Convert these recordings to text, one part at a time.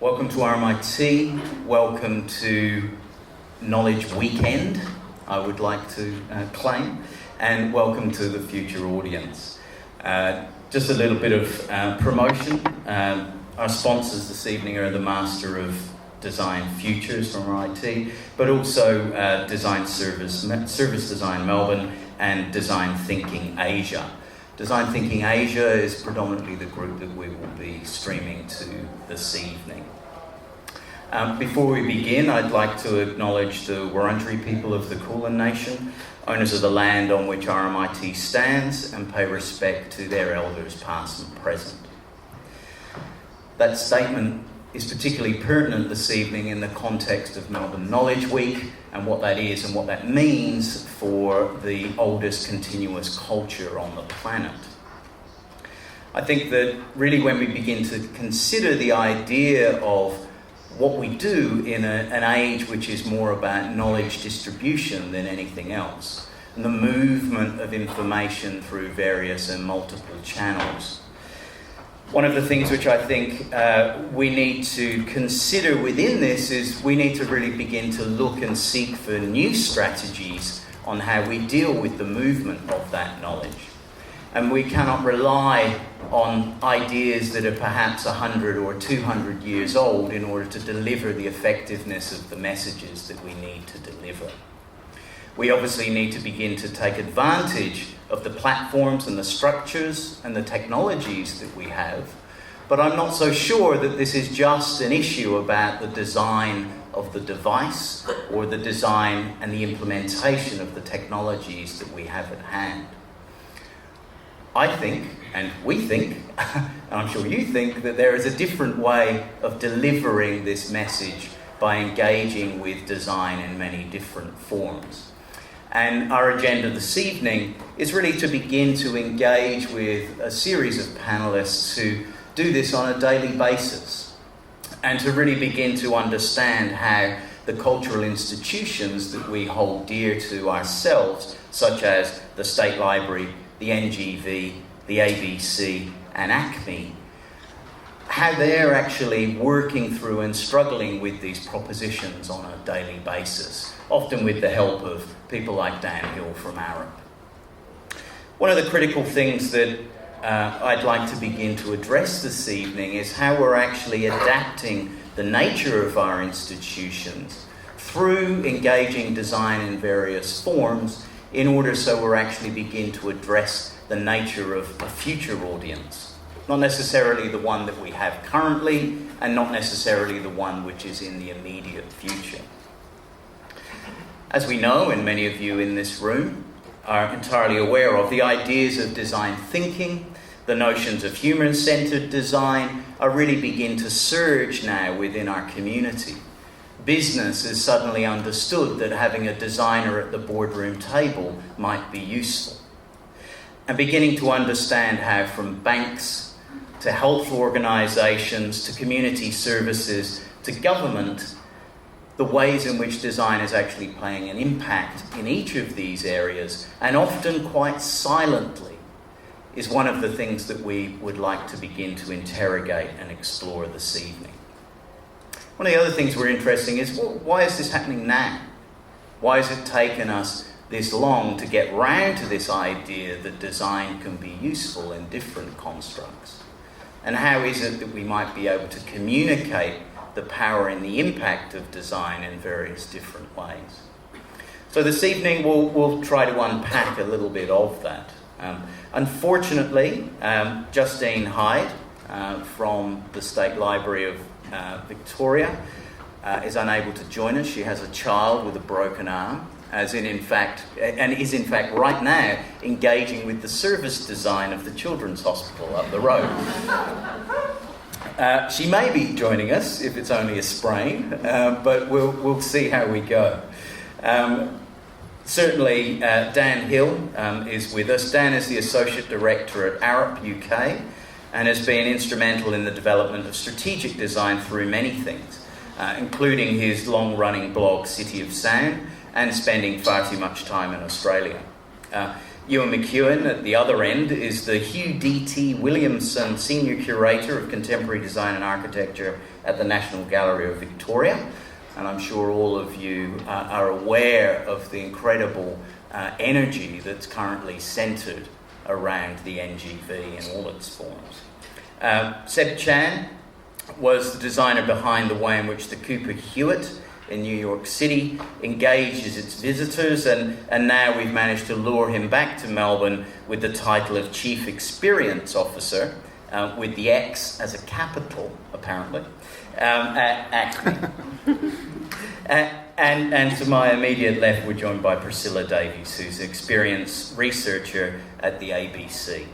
Welcome to RMIT, welcome to Knowledge Weekend, I would like to claim, and welcome to the future audience. Just a little bit of promotion. Our sponsors this evening are the Master of Design Futures from RMIT, but also Design Service Design Melbourne and Design Thinking Asia. Design Thinking Asia is predominantly the group that we will be streaming to this evening. Before we begin, I'd like to acknowledge the Wurundjeri people of the Kulin Nation, owners of the land on which RMIT stands, and pay respect to their elders past and present. That statement is particularly pertinent this evening in the context of Melbourne Knowledge Week and what that is and what that means for the oldest continuous culture on the planet. I think that really when we begin to consider the idea of what we do in an age which is more about knowledge distribution than anything else, and the movement of information through various and multiple channels, one of the things which I think we need to consider within this is we need to really begin to look and seek for new strategies on how we deal with the movement of that knowledge. And we cannot rely on ideas that are perhaps 100 or 200 years old in order to deliver the effectiveness of the messages that we need to deliver. We obviously need to begin to take advantage of the platforms and the structures and the technologies that we have, but I'm not so sure that this is just an issue about the design of the device or the design and the implementation of the technologies that we have at hand. I think, and we think, and I'm sure you think, that there is a different way of delivering this message by engaging with design in many different forms. And our agenda this evening is really to begin to engage with a series of panelists who do this on a daily basis and to really begin to understand how the cultural institutions that we hold dear to ourselves, such as the State Library, the NGV, the ABC and ACMI, how they're actually working through and struggling with these propositions on a daily basis, often with the help of people like Dan Hill from Arup. One of the critical things that I'd like to begin to address this evening is how we're actually adapting the nature of our institutions through engaging design in various forms in order so we're actually begin to address the nature of a future audience. Not necessarily the one that we have currently, and not necessarily the one which is in the immediate future. As we know, and many of you in this room are entirely aware of, the ideas of design thinking, the notions of human-centered design are really begin to surge now within our community. Business has suddenly understood that having a designer at the boardroom table might be useful. And beginning to understand how from banks to health organisations to community services to government, the ways in which design is actually playing an impact in each of these areas, and often quite silently, is one of the things that we would like to begin to interrogate and explore this evening. One of the other things we're interested in is, well, why is this happening now? Why has it taken us this long to get round to this idea that design can be useful in different constructs? And how is it that we might be able to communicate the power and the impact of design in various different ways? So this evening we'll try to unpack a little bit of that. Unfortunately, Justine Hyde from the State Library of Victoria is unable to join us. She has a child with a broken arm, is in fact right now engaging with the service design of the Children's Hospital up the road. She may be joining us if it's only a sprain, but we'll see how we go. Certainly, Dan Hill is with us. Dan is the Associate Director at Arup UK and has been instrumental in the development of strategic design through many things, including his long-running blog City of Sound and spending far too much time in Australia. Ewan McEoin at the other end is the Hugh D.T. Williamson Senior Curator of Contemporary Design and Architecture at the National Gallery of Victoria. And I'm sure all of you are aware of the incredible energy that's currently centred around the NGV in all its forms. Seb Chan was the designer behind the way in which the Cooper Hewitt in New York City engages its visitors, and now we've managed to lure him back to Melbourne with the title of Chief Experience Officer, with the X as a capital, apparently, at ACMI. And to my immediate left, we're joined by Priscilla Davies, who's an experienced researcher at the ABC.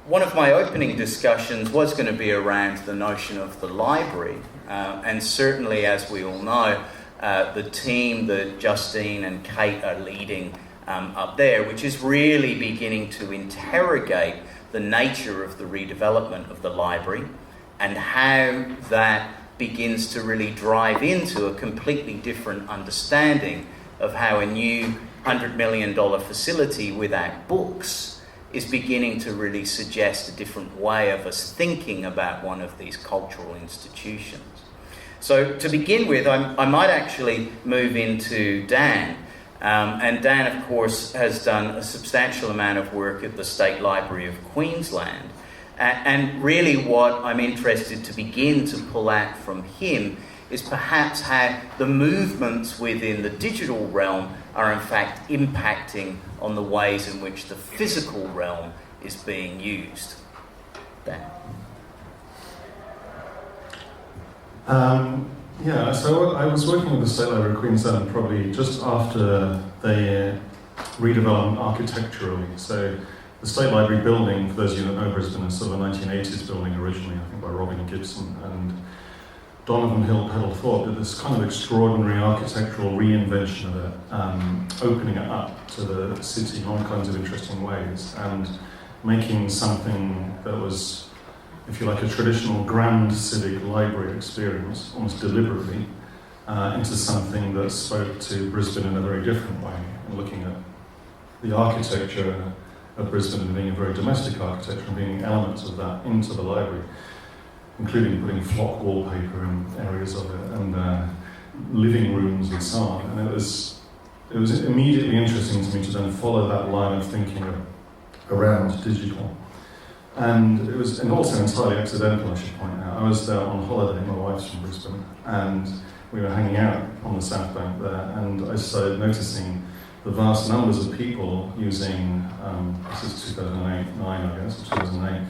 One of my opening discussions was going to be around the notion of the library, and certainly, as we all know, the team that Justine and Kate are leading up there, which is really beginning to interrogate the nature of the redevelopment of the library and how that begins to really drive into a completely different understanding of how a new $100 million facility without books is beginning to really suggest a different way of us thinking about one of these cultural institutions. So to begin with, I might actually move into Dan. And Dan, of course, has done a substantial amount of work at the State Library of Queensland. And really what I'm interested to begin to pull out from him is perhaps how the movements within the digital realm are in fact impacting on the ways in which the physical realm is being used. Dan. So I was working with the State Library of Queensland probably just after they redeveloped architecturally. So the State Library building, for those of you that know Brisbane, is sort of a 1980s building originally, I think by Robin Gibson, and Donovan Hill Peddle-Thorpe did this kind of extraordinary architectural reinvention of it, opening it up to the city in all kinds of interesting ways, and making something that was, if you like, a traditional grand civic library experience, almost deliberately, into something that spoke to Brisbane in a very different way, and looking at the architecture of Brisbane and being a very domestic architecture and bringing elements of that into the library, including putting flock wallpaper in areas of it and living rooms and so on. And it was immediately interesting to me to then follow that line of thinking around digital. And it was, and also entirely accidental, I should point out. I was there on holiday, my wife's from Brisbane, and we were hanging out on the South Bank there, and I started noticing the vast numbers of people using, this is 2008, I guess, or 2008,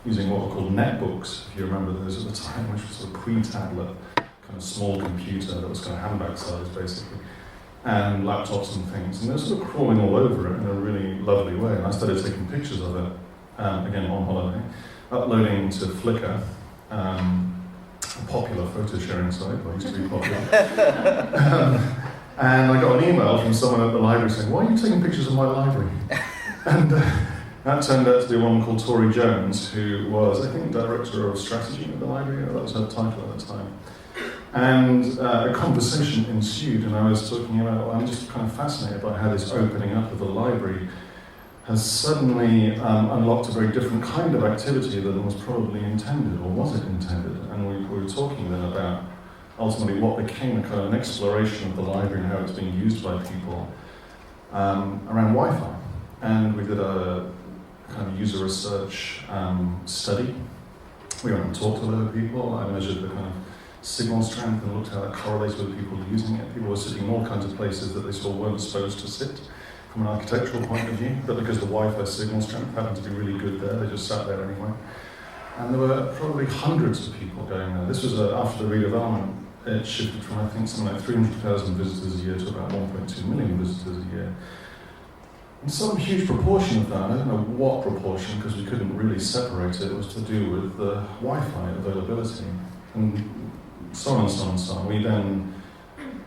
using what were called netbooks, if you remember those at the time, which was a pre-tablet, kind of small computer that was kind of handbag size, basically, and laptops and things. And they were sort of crawling all over it in a really lovely way. And I started taking pictures of it, again on holiday, uploading to Flickr, a popular photo sharing site, well, used to be popular. And I got an email from someone at the library saying, "Why are you taking pictures of my library?" And that turned out to be a woman called Tori Jones, who was, I think, Director of Strategy at the library, that was her title at the time. And a conversation ensued, and I was talking about, I'm just kind of fascinated by how this opening up of the library has suddenly unlocked a very different kind of activity than was probably intended, or was it intended? And we were talking then about ultimately what became a kind of an exploration of the library and how it's being used by people around Wi-Fi. And we did a kind of user research study. We went and talked to a lot of people. I measured the kind of signal strength and looked how that correlates with people using it. People were sitting in all kinds of places that they saw weren't supposed to sit from an architectural point of view, but because the Wi-Fi signal strength happened to be really good there, they just sat there anyway. And there were probably hundreds of people going there. This was after the redevelopment. It shifted from, I think, something like 300,000 visitors a year to about 1.2 million visitors a year. And some huge proportion of that, I don't know what proportion, because we couldn't really separate it, was to do with the Wi-Fi availability. And so on and so on and so on. We then,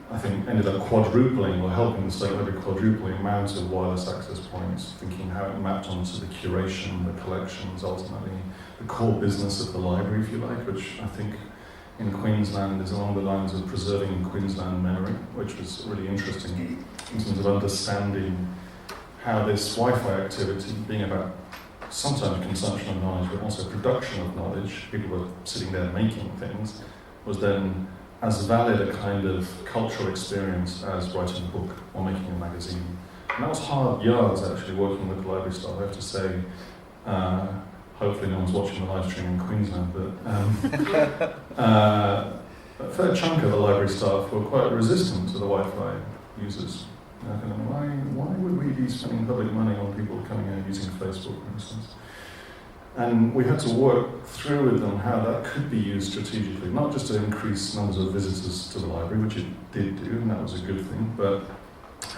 I think, ended up quadrupling, or helping the State Library quadrupling the amount of wireless access points, thinking how it mapped onto the curation, the collections, ultimately the core business of the library, if you like, which I think in Queensland is along the lines of preserving Queensland memory, which was really interesting in terms of understanding how this Wi-Fi activity, being about sometimes consumption of knowledge, but also production of knowledge, people were sitting there making things, was then as valid a kind of cultural experience as writing a book or making a magazine. And that was hard yards, actually, working with the library staff. I have to say, hopefully no one's watching the live stream in Queensland, but a fair chunk of the library staff were quite resistant to the Wi-Fi users. Why would we be spending public money on people coming in and using Facebook, for instance? And we had to work through with them how that could be used strategically, not just to increase numbers of visitors to the library, which it did do, and that was a good thing, but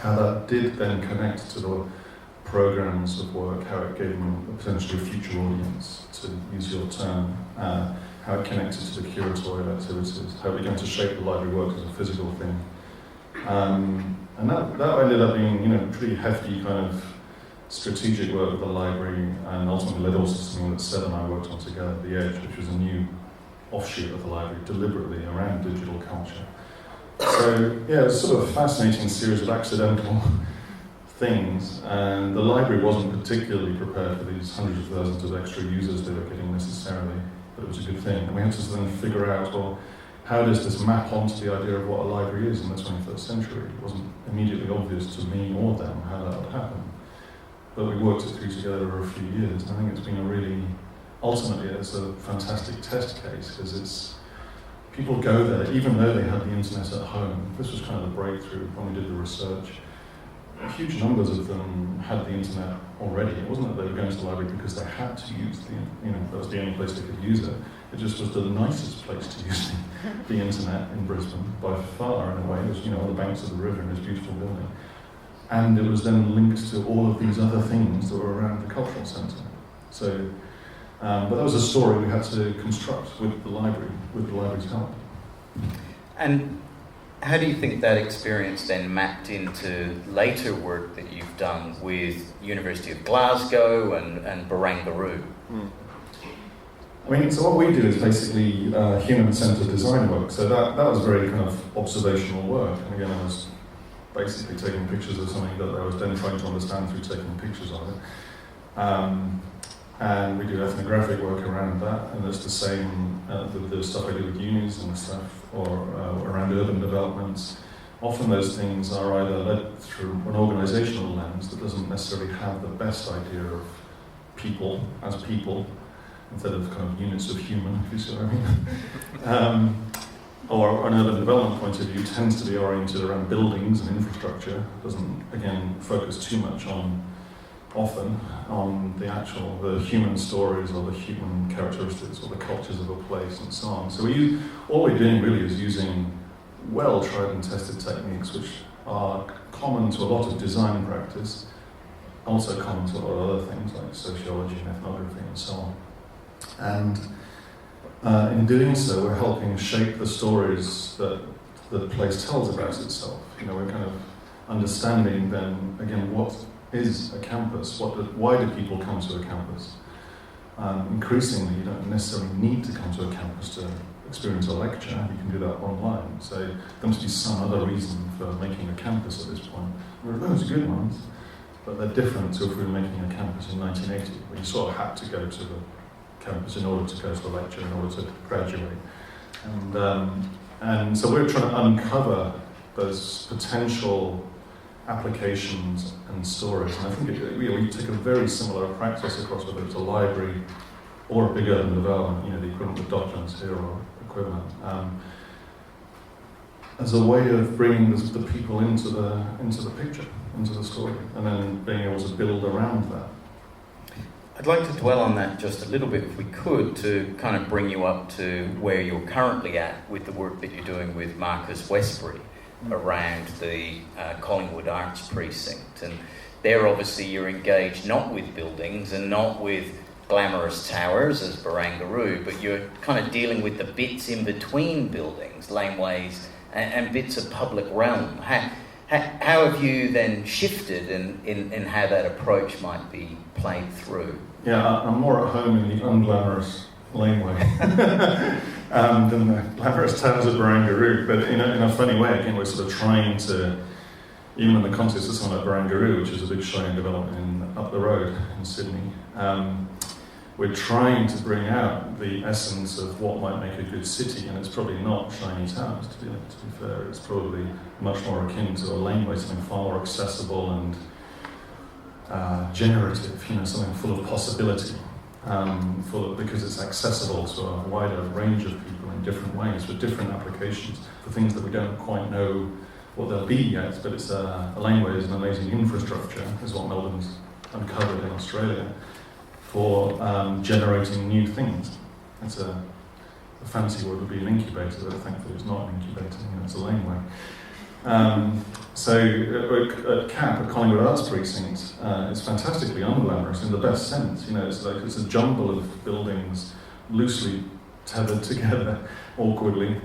how that did then connect to the programs of work, how it gave them potentially a future audience, to use your term, how it connected to the curatorial activities, how it began to shape the library work as a physical thing. And that ended up being, pretty hefty kind of strategic work with the library, and ultimately led also to something that Seb and I worked on together at The Edge, which was a new offshoot of the library, deliberately around digital culture. So, yeah, it was sort of a fascinating series of accidental things, and the library wasn't particularly prepared for these hundreds of thousands of extra users they were getting necessarily, but it was a good thing. And we had to then figure out, well, how does this map onto the idea of what a library is in the 21st century? It wasn't immediately obvious to me or them how that would happen. But we worked it through together over a few years, and I think it's been ultimately it's a fantastic test case, because people go there, even though they had the internet at home. This was kind of the breakthrough when we did the research. Huge numbers of them had the internet already. It wasn't that they were going to the library because they had to use that was the only place they could use it. It just was the nicest place to use the internet in Brisbane, by far, in a way. It was, on the banks of the river in this beautiful building. And it was then linked to all of these other things that were around the cultural centre. So, but that was a story we had to construct with the library's help. And how do you think that experience then mapped into later work that you've done with University of Glasgow and Barangaroo? So what we do is basically human-centred design work. So that was very kind of observational work. And again, I was basically taking pictures of something that I was then trying to understand through taking pictures of it. And we do ethnographic work around that, and it's the same with the stuff I do with unis and stuff, or around urban developments. Often those things are either led through an organisational lens that doesn't necessarily have the best idea of people as people, instead of kind of units of human, if you see what I mean. Or an urban development point of view tends to be oriented around buildings and infrastructure, doesn't, again, focus too much often on the human stories or the human characteristics or the cultures of a place and so on. So all we're doing really is using well tried and tested techniques which are common to a lot of design practice, also common to a lot of other things like sociology and ethnography and so on. And in doing so, we're helping shape the stories that the place tells about itself. We're kind of understanding then, again, what is a campus? Why do people come to a campus? Increasingly, you don't necessarily need to come to a campus to experience a lecture. You can do that online. So there must be some other reason for making a campus at this point. There are loads of good ones, but they're different to if we were making a campus in 1980, where you sort of had to go to the campus in order to go to the lecture, in order to graduate. And so we're trying to uncover those potential applications and stories. And I think we take a very similar practice across whether it's a library or a big urban development, the equivalent of Docklands here or equivalent, as a way of bringing the people into the picture, into the story, and then being able to build around that. I'd like to dwell on that just a little bit, if we could, to kind of bring you up to where you're currently at with the work that you're doing with Marcus Westbury around the Collingwood Arts Precinct. And there, obviously, you're engaged not with buildings and not with glamorous towers as Barangaroo, but you're kind of dealing with the bits in between buildings, laneways, and bits of public realm. How have you then shifted in how that approach might be played through? Yeah, I'm more at home in the unglamorous laneway than the glamorous towns of Barangaroo, but in a funny way, again, we're sort of trying to, even in the context of something like Barangaroo, which is a big shiny development up the road in Sydney, we're trying to bring out the essence of what might make a good city, and it's probably not shiny towers, to be fair. It's probably much more akin to a laneway, something far more accessible and generative, something full of possibility, because it's accessible to a wider range of people in different ways, with different applications for things that we don't quite know what they'll be yet, but it's a laneway is an amazing infrastructure, is what Melbourne's uncovered in Australia, for generating new things. It's a fancy word would be an incubator, but thankfully it's not an incubator, it's a laneway. So at CAP, at Collingwood Arts Precinct, it's fantastically unglamorous in the best sense. It's a jumble of buildings loosely tethered together awkwardly.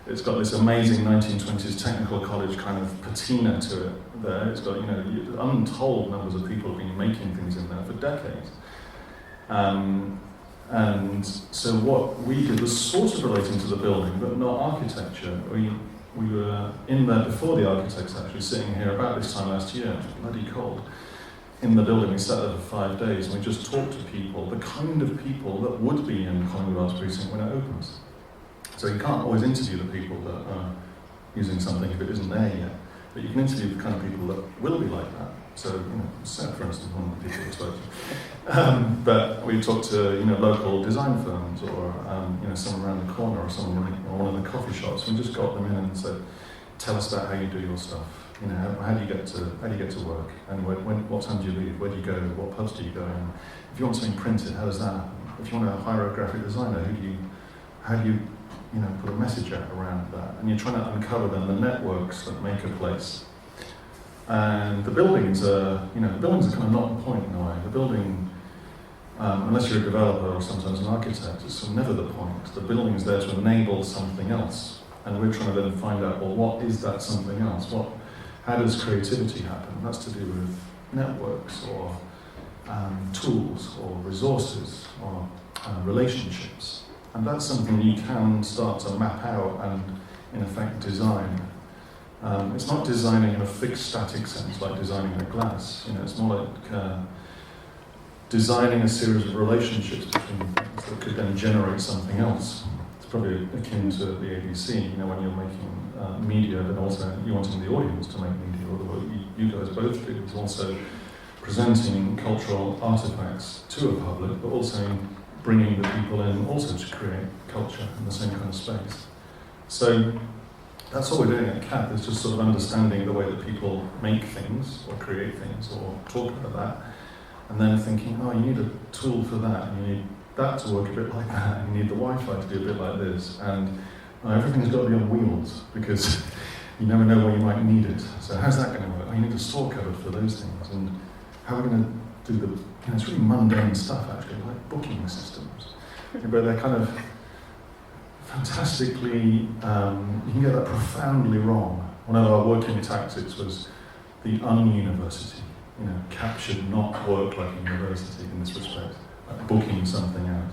It's got this amazing 1920s technical college kind of patina to it there. It's got, untold numbers of people have been making things in there for decades. And so what we did was sort of relating to the building, but not architecture. We were in there before the architects, actually, sitting here about this time last year, it was bloody cold, in the building. We sat there for 5 days and we just talked to people, the kind of people that would be in Collingwood Arts Precinct when it opens. So you can't always interview the people that are using something if it isn't there yet, but you can interview the kind of people that will be like that. So, Seb, for instance, one of the people we spoke to. But we talked to, local design firms, or, someone around the corner, or someone in one of the coffee shops. We just got them in and said, tell us about how you do your stuff. How do you get to work? And what time do you leave? Where do you go? What pubs do you go in? If you want something printed, how does that happen? If you want to hire a graphic designer, how do you put a message out around that? And you're trying to uncover then the networks that make a place. And the buildings are kind of not the point in a way. The building, unless you're a developer or sometimes an architect, it's never the point. The building is there to enable something else. And we're trying to then find out, well, what is that something else? How does creativity happen? That's to do with networks, or tools, or resources, or relationships. And that's something you can start to map out and, in effect, design. It's not designing in a fixed, static sense, like designing a glass. It's more like designing a series of relationships between things that could then generate something else. It's probably akin to the ABC, when you're making media, but also you wanting the audience to make media, or the work you guys both do, is also presenting cultural artifacts to a public, but also bringing the people in also to create culture in the same kind of space. So that's all we're doing at CAP, is just sort of understanding the way that people make things, or create things, or talk about that, and then thinking, you need a tool for that, and you need that to work a bit like that, and you need the Wi-Fi to do a bit like this, and everything's got to be on wheels, because you never know where you might need it. So how's that going to work? You need a store cupboard for those things, and how are we going to do the, it's really mundane stuff actually, like booking systems, but they're kind of fantastically, you can get that profoundly wrong. One of our working tactics was the un-university. CAP should not work like a university in this respect, like booking something out.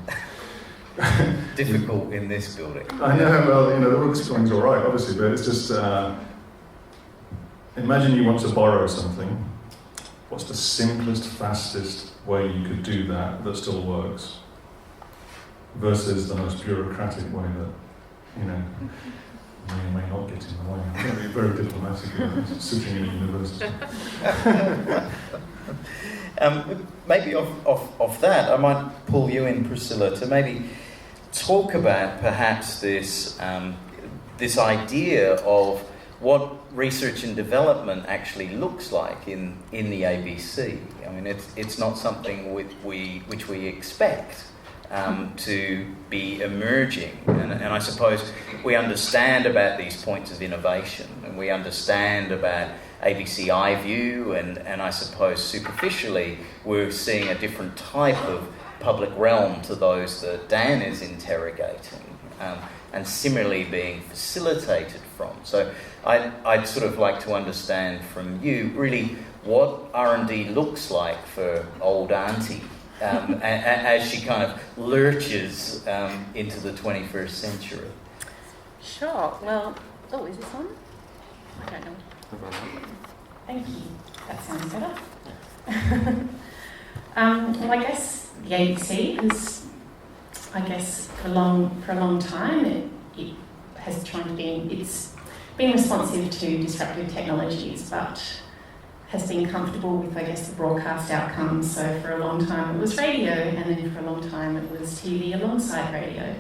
Difficult in this building. I know, well, the work spelling's all right, obviously, but it's just, imagine you want to borrow something. What's the simplest, fastest way you could do that still works? Versus the most bureaucratic way that, may or may not get in the way. I'm going to be very diplomatic about sitting in a university. Maybe off that, I might pull you in, Priscilla, to maybe talk about perhaps this idea of what research and development actually looks like in the ABC. I mean, it's not something which we expect to be emerging, and I suppose we understand about these points of innovation, and we understand about ABC iView, and I suppose superficially we're seeing a different type of public realm to those that Dan is interrogating, and similarly being facilitated from. So I'd sort of like to understand from you really what R&D looks like for old auntie as she kind of lurches into the 21st century. Sure. Well, is this on? I don't know. Thank you. That sounds better. Well, I guess the ABC has, for a long time, it has it's been responsive to disruptive technologies, but has been comfortable with, the broadcast outcomes. So for a long time it was radio, and then for a long time it was TV alongside radio.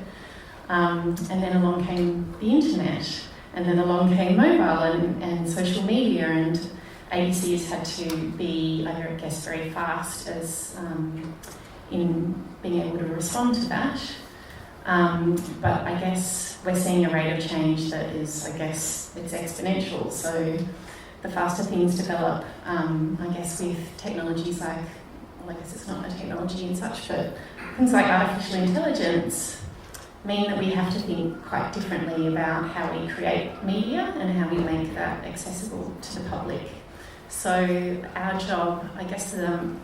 And then along came the internet, and then along came mobile and social media, and ABC has had to be, very fast in being able to respond to that. But I guess we're seeing a rate of change that is, it's exponential. So the faster things develop, with technologies like, it's not a technology and such, but things like artificial intelligence mean that we have to think quite differently about how we create media and how we make that accessible to the public. So our job, the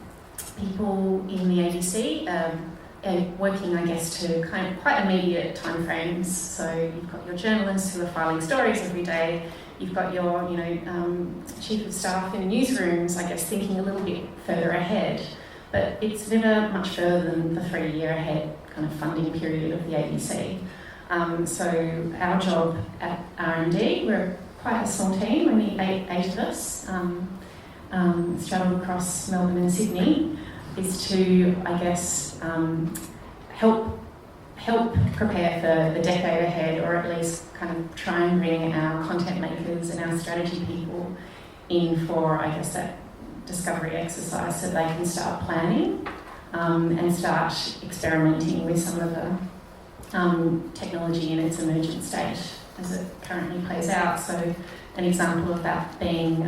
people in the ABC are working, to kind of quite immediate timeframes. So you've got your journalists who are filing stories every day. You've got your, chief of staff in newsrooms, thinking a little bit further ahead. But it's never much further than the 3-year ahead kind of funding period of the ABC. So our job at R&D, we're quite a small team, only eight of us, straddled across Melbourne and Sydney, is to, help prepare for the decade ahead, or at least kind of try and bring our content makers and our strategy people in for, that discovery exercise so they can start planning and start experimenting with some of the technology in its emergent state as it currently plays out. So an example of that being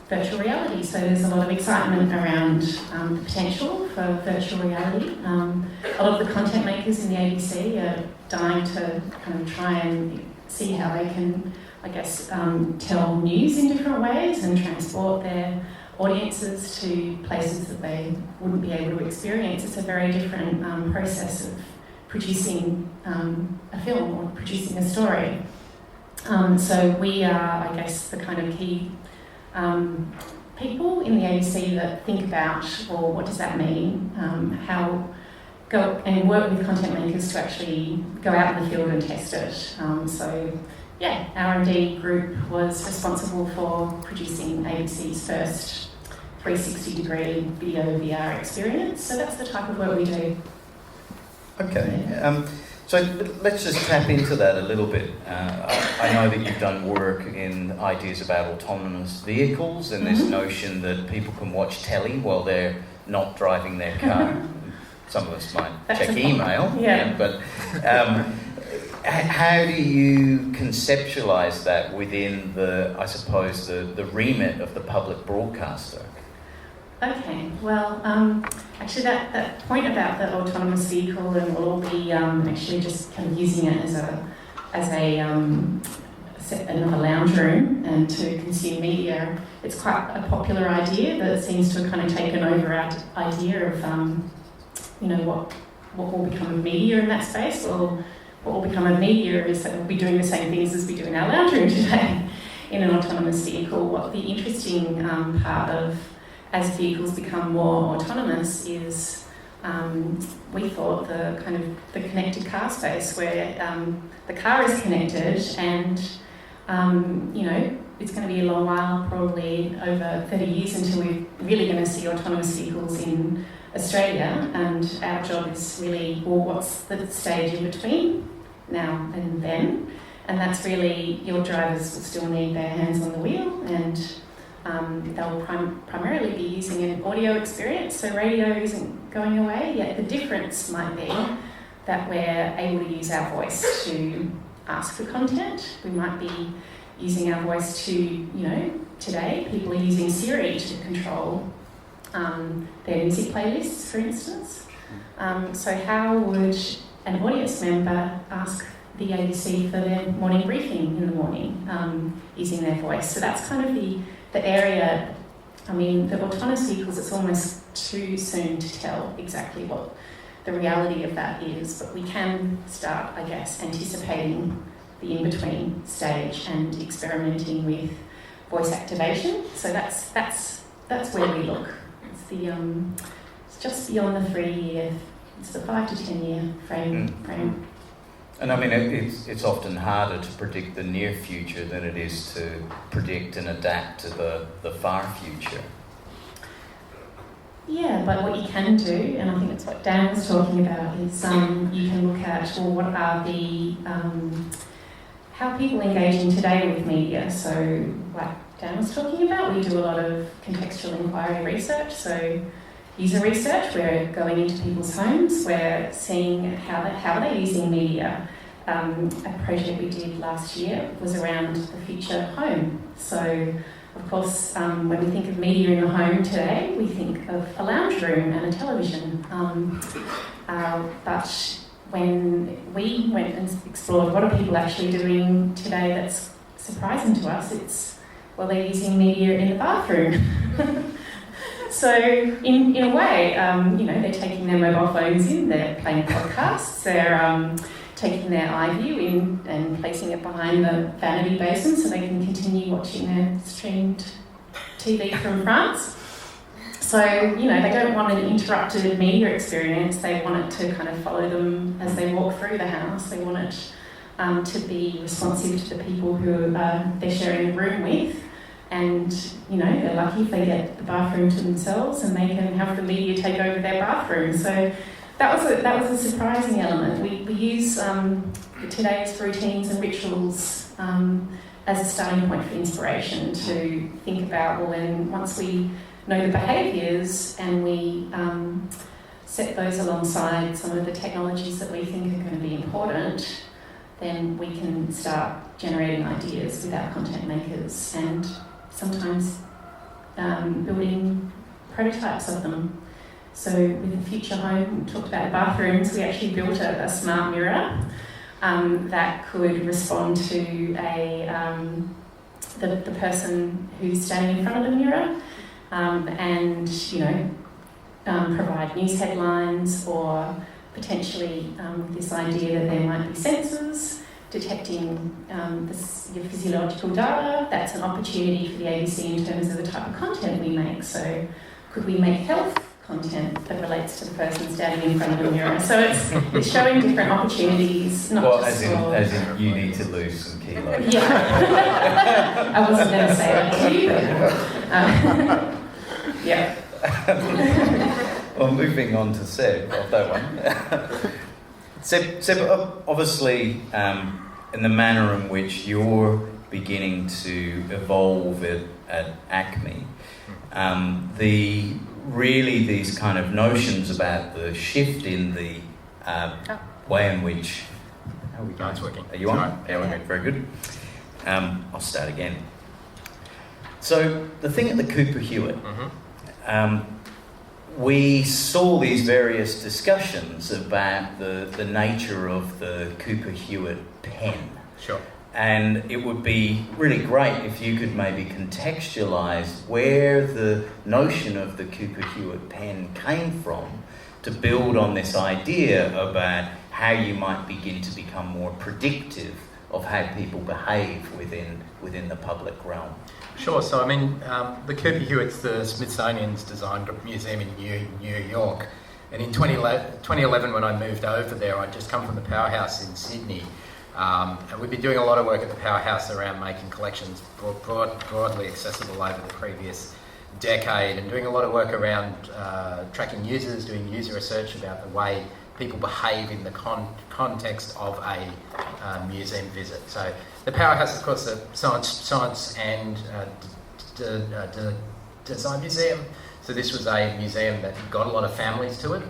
virtual reality. So there's a lot of excitement around the potential for virtual reality. A lot of the content makers in the ABC are dying to kind of try and see how they can, tell news in different ways and transport their audiences to places that they wouldn't be able to experience. It's a very different process of producing a film or producing a story. So we are, the kind of key people in the ABC that think about, well, what does that mean? How go and work with content makers to actually go out in the field and test it. R&D group was responsible for producing ABC's first 360-degree video VR experience. So that's the type of work we do. Okay. So let's just tap into that a little bit. I know that you've done work in ideas about autonomous vehicles and this notion that people can watch telly while they're not driving their car. Some of us might check email, but how do you conceptualise that within the remit of the public broadcaster? Okay, well, actually that point about the autonomous vehicle, and we'll all be actually just kind of using it as another lounge room and to consume media. It's quite a popular idea that seems to have kind of taken over our idea of, what will become of media in that space. Well, what will become of media is that we'll be doing the same things as we do in our lounge room today in an autonomous vehicle. What the interesting part of as vehicles become more autonomous is we thought the connected car space where the car is connected and it's going to be a long while, probably over 30 years, until we're really going to see autonomous vehicles in Australia, and our job is really, what's the stage in between now and then? And that's really, your drivers will still need their hands on the wheel, and they'll primarily be using an audio experience, so radio isn't going away, yet the difference might be that we're able to use our voice to ask for content. We might be using our voice to, today people are using Siri to control their music playlists, for instance. So how would an audience member ask the ABC for their morning briefing in the morning using their voice? So that's kind of the area. The autonomous vehicles, it's almost too soon to tell exactly what the reality of that is, but we can start, anticipating the in-between stage and experimenting with voice activation. So that's where we look. It's the it's just beyond the 3-year. It's the 5 to 10 year frame. And I mean, it's often harder to predict the near future than it is to predict and adapt to the far future. Yeah, but what you can do, and I think that's what Dan was talking about, is you can look at, well, what are the how are people engaging today with media? So what Dan was talking about, we do a lot of contextual inquiry research, so user research. We're going into people's homes, we're seeing how are they using media. A project we did last year was around the future home. So, of course, when we think of media in the home today, we think of a lounge room and a television. But when we went and explored what are people actually doing today that's surprising to us, it's, well, they're using media in the bathroom. So in a way, they're taking their mobile phones in, they're playing podcasts, they're taking their iView in and placing it behind the vanity basin so they can continue watching their streamed TV from France. So, they don't want an interrupted media experience, they want it to kind of follow them as they walk through the house, they want it to be responsive to the people who they're sharing the room with. And, they're lucky if they get the bathroom to themselves and they can have the media take over their bathroom. So that was a surprising element. We use today's routines and rituals as a starting point for inspiration to think about, well, then once we know the behaviours and we set those alongside some of the technologies that we think are going to be important, then we can start generating ideas with our content makers and sometimes building prototypes of them. So with the future home, we talked about bathrooms, we actually built a smart mirror that could respond to the person who's standing in front of the mirror and provide news headlines, or potentially this idea that there might be sensors detecting your physiological data. That's an opportunity for the ABC in terms of the type of content we make. So could we make health content that relates to the person standing in front of the mirror? So it's showing different opportunities, not just as in you need to lose some kilos. Yeah. I wasn't going to say that to you, but yeah. Well, moving on to Seb, of that one. Seb, obviously, in the manner in which you're beginning to evolve at ACMI, these kind of notions about the shift in the way in which... How are we going? It's working. Are you on? Right. Yeah, okay, very good. I'll start again. So, the thing at the Cooper Hewitt, we saw these various discussions about the nature of the Cooper Hewitt pen. Sure. And it would be really great if you could maybe contextualise where the notion of the Cooper Hewitt pen came from to build on this idea about how you might begin to become more predictive of how people behave within the public realm. Sure. So, I mean, the Cooper Hewitt's the Smithsonian's designed museum in New York. And in 2011, when I moved over there, I'd just come from the Powerhouse in Sydney. And we've been doing a lot of work at the Powerhouse around making collections broadly accessible over the previous decade, and doing a lot of work around tracking users, doing user research about the way people behave in the context of a museum visit. So the Powerhouse is, of course, a science and design museum. So this was a museum that got a lot of families to it.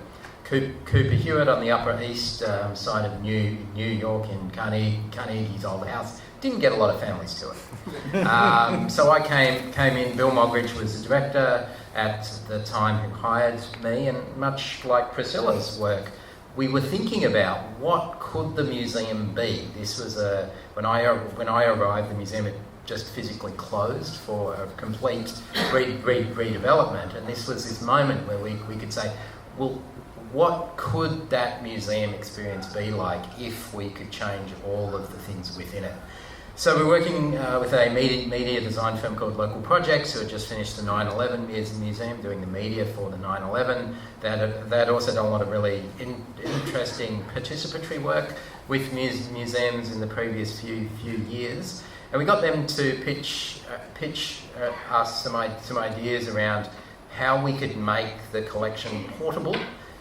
Cooper Hewitt on the Upper East side of New York in Carnegie's old house didn't get a lot of families to it. So I came in. Bill Mogridge was the director at the time who hired me, and much like Priscilla's work, we were thinking about what could the museum be. This was when I arrived, the museum had just physically closed for a complete redevelopment, and this was this moment where we could say, well, what could that museum experience be like if we could change all of the things within it? So we're working with a media design firm called Local Projects, who had just finished the 9/11 Museum, doing the media for the 9/11. They'd also done a lot of really interesting participatory work with museums in the previous few years. And we got them to pitch us some ideas around how we could make the collection portable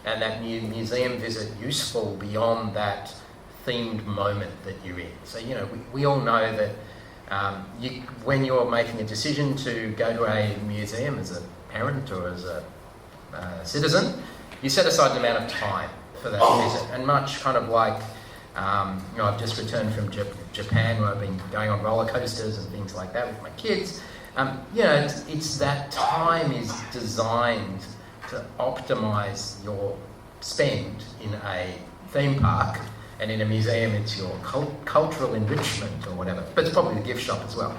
and that new museum visit useful beyond that themed moment that you're in. So, you know, we all know that when you're making a decision to go to a museum as a parent or as a citizen, you set aside an amount of time for that visit. And much kind of like, you know, I've just returned from Japan, where I've been going on roller coasters and things like that with my kids. You know, it's that time is designed to optimise your spend in a theme park, and in a museum it's your cultural enrichment or whatever. But it's probably the gift shop as well.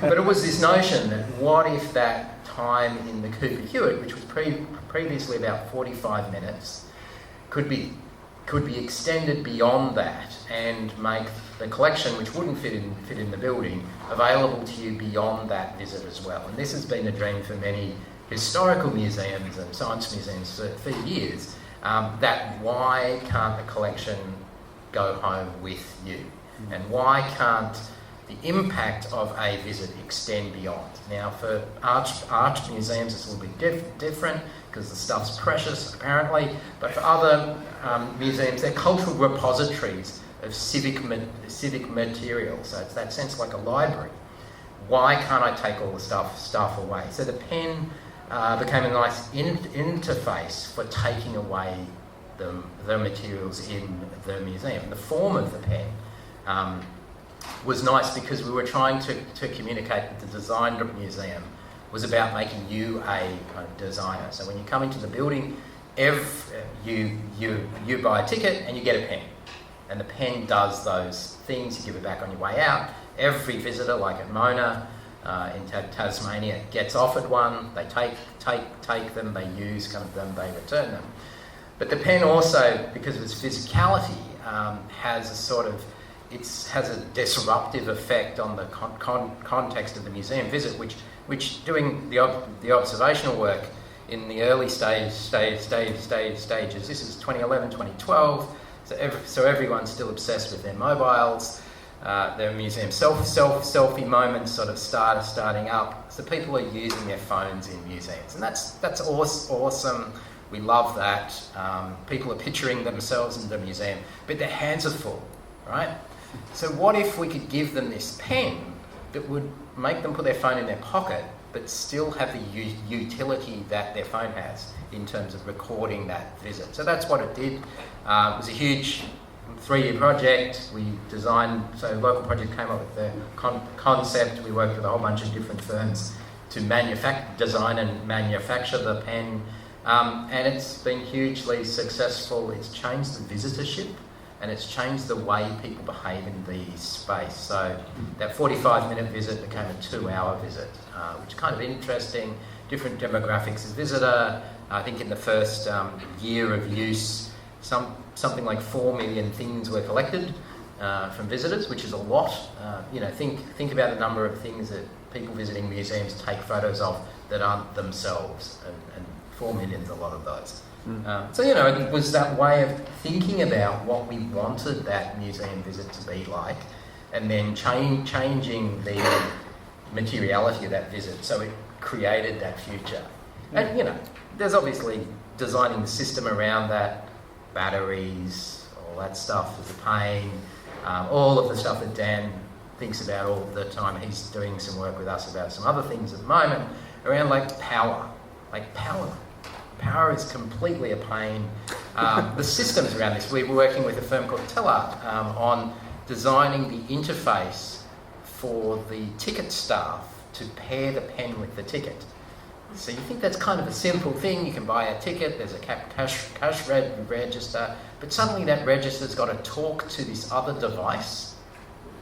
But it was this notion that what if that time in the Cooper Hewitt, which was previously about 45 minutes, could be extended beyond that and make the collection, which wouldn't fit in the building, available to you beyond that visit as well. And this has been a dream for many historical museums and science museums for years, that why can't the collection go home with you? And why can't the impact of a visit extend beyond? Now, for art museums, it's a little bit different because the stuff's precious, apparently. But for other museums, they're cultural repositories of civic material. So it's that sense like a library. Why can't I take all the stuff away? So the pen became a nice interface for taking away the materials in the museum. The form of the pen was nice because we were trying to communicate that the design of the museum was about making you a designer. So when you come into the building, you buy a ticket and you get a pen. And the pen does those things. You give it back on your way out. Every visitor, like at Mona in Tasmania, gets offered one. They take them, they use them, they return them. But the pen also, because of its physicality, has a sort of has a disruptive effect on the context of the museum visit, which doing the observational work in the early stages. This is 2011, 2012. So everyone's still obsessed with their mobiles. Their museum selfie moments sort of starting up. So people are using their phones in museums, and that's awesome. We love that. People are picturing themselves in the museum, but their hands are full, right? So what if we could give them this pen that would make them put their phone in their pocket, but still have the utility that their phone has in terms of recording that visit? So that's what it did. It was a huge 3-year project. We designed, so Local Project came up with the concept. We worked with a whole bunch of different firms to design and manufacture the pen. And it's been hugely successful. It's changed the visitorship and it's changed the way people behave in the space. So that 45-minute visit became a 2-hour visit, which is kind of interesting. Different demographics of visitor. I think in the first year of use, something like 4 million things were collected from visitors, which is a lot. Think about the number of things that people visiting museums take photos of that aren't themselves, and 4 million is a lot of those. So it was that way of thinking about what we wanted that museum visit to be like, and then changing the materiality of that visit so it created that future. And there's obviously designing the system around that, batteries, all that stuff is a pain. All of the stuff that Dan thinks about all the time. He's doing some work with us about some other things at the moment around power. Power is completely a pain. The systems around this, we were working with a firm called Tellart on designing the interface for the ticket staff to pair the pen with the ticket. So you think that's kind of a simple thing. You can buy a ticket, there's a cash register, but suddenly that register's got to talk to this other device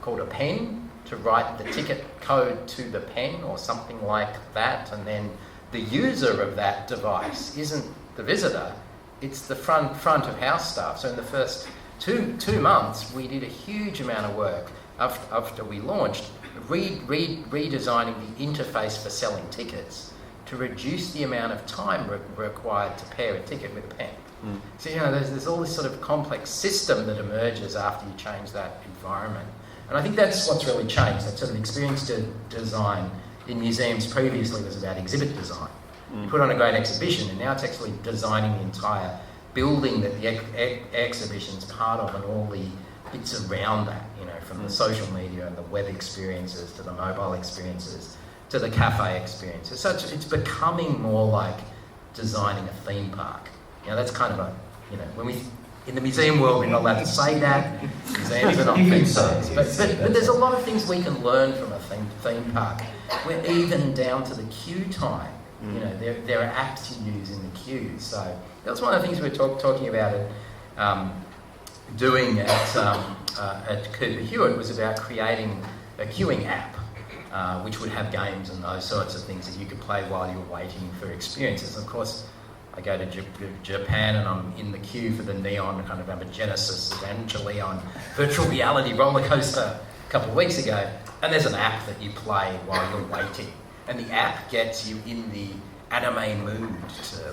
called a pen to write the ticket code to the pen or something like that, and then the user of that device isn't the visitor, it's the front of house staff. So in the first two months, we did a huge amount of work after we launched, redesigning the interface for selling tickets to reduce the amount of time required to pair a ticket with a pen. So, there's all this sort of complex system that emerges after you change that environment. And I think that's what's really changed. That sort of experience design in museums previously was about exhibit design. You put on a great exhibition, and now it's actually designing the entire building that the exhibition's part of and all the bits around that, from the social media and the web experiences to the mobile experiences to the cafe experiences. So it's becoming more like designing a theme park. That's kind of when we, in the museum world, we're not allowed to say that. Museums are not theme parks. But there's a lot of things we can learn from a theme park. We're even down to the queue time. There are apps you use in the queue. So that was one of the things we were talking about doing at Cooper Hewitt, was about creating a queuing app, which would have games and those sorts of things that you could play while you were waiting for experiences. Of course, I go to Japan and I'm in the queue for the Neon kind of Genesis Evangelion virtual reality roller coaster a couple of weeks ago, and there's an app that you play while you're waiting, and the app gets you in the anime mood to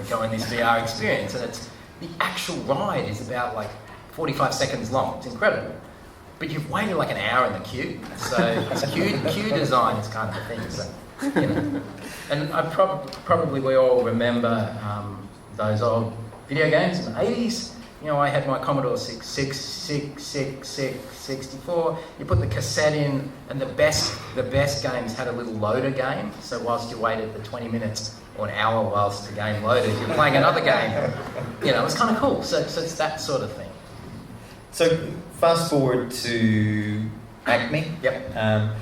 go in this VR experience, and the actual ride is about 45 seconds long. It's incredible. But you've waited an hour in the queue, so it's queue design is kind of the thing. So, and probably we all remember those old video games in the 80s. I had my Commodore 64. You put the cassette in, and the best games had a little loader game. So whilst you waited the 20 minutes or an hour whilst the game loaded, you're playing another game. It was kind of cool. So it's that sort of thing. So fast forward to ACMI. Yep.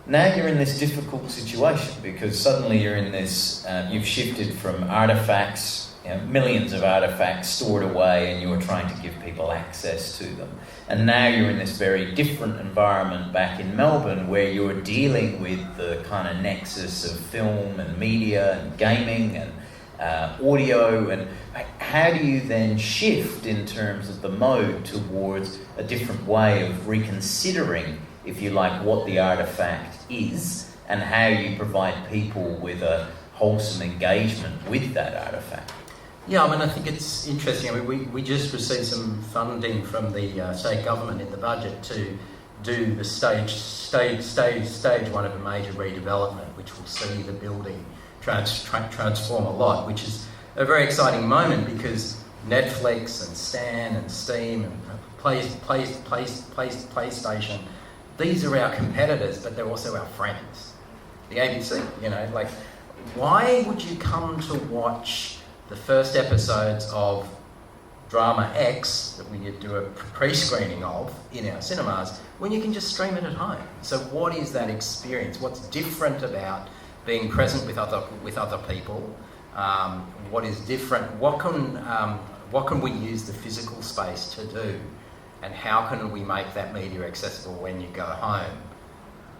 Now you're in this difficult situation because suddenly you're in this, you've shifted from artefacts, millions of artefacts stored away, and you were trying to give people access to them. And now you're in this very different environment back in Melbourne where you're dealing with the kind of nexus of film and media and gaming and audio, and how do you then shift in terms of the mode towards a different way of reconsidering, if you like, what the artefact is and how you provide people with a wholesome engagement with that artefact? Yeah, I think it's interesting. We just received some funding from the state government in the budget to do the stage one of a major redevelopment, which will see the building transform a lot, which is a very exciting moment because Netflix and Stan and Steam and PlayStation, these are our competitors, but they're also our friends. The ABC, why would you come to watch the first episodes of Drama X that we do a pre-screening of in our cinemas when you can just stream it at home? So what is that experience? What's different about being present with other people? What is different? What can we use the physical space to do? And how can we make that media accessible when you go home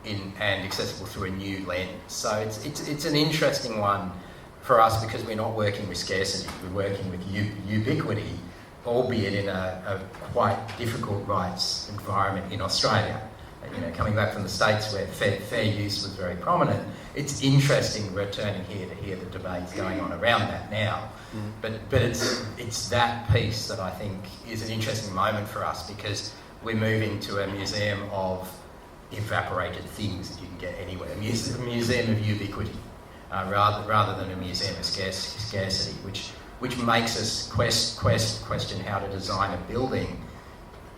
and accessible through a new lens? So it's an interesting one for us because we're not working with scarcity, we're working with ubiquity, albeit in a quite difficult rights environment in Australia. Coming back from the States where fair use was very prominent, it's interesting returning here to hear the debates going on around that now. But it's that piece that I think is an interesting moment for us because we're moving to a museum of evaporated things that you can get anywhere, a museum of ubiquity, rather than a museum of scarcity, which makes us question how to design a building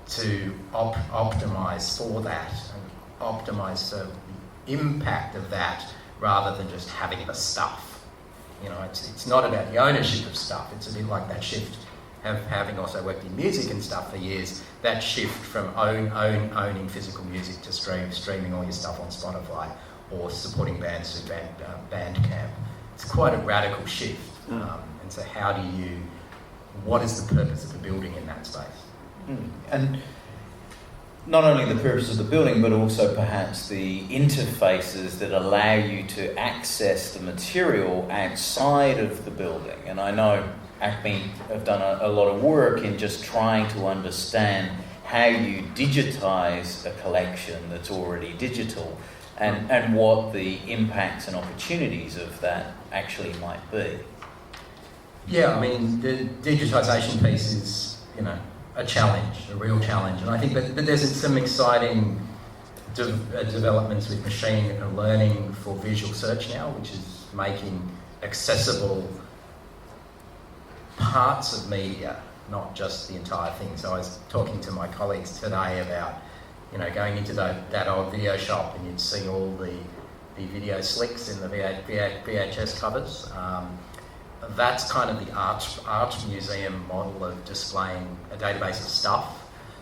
to optimise for that and optimise for the impact of that rather than just having the stuff. It's not about the ownership of stuff. It's a bit like that shift, having also worked in music and stuff for years, that shift from owning physical music to streaming all your stuff on Spotify or supporting bands through Bandcamp. It's quite a radical shift. And so what is the purpose of the building in that space? And not only the purpose of the building, but also perhaps the interfaces that allow you to access the material outside of the building. And I know ACMI have done a lot of work in just trying to understand how you digitise a collection that's already digital, and what the impacts and opportunities of that actually might be. Yeah, I mean, the digitisation piece is, a challenge, a real challenge. And I think but there's some exciting developments with machine learning for visual search now, which is making accessible parts of media, not just the entire thing. So I was talking to my colleagues today about, going into that old video shop, and you'd see all the video slicks in the VHS covers. That's kind of the art museum model of displaying a database of stuff.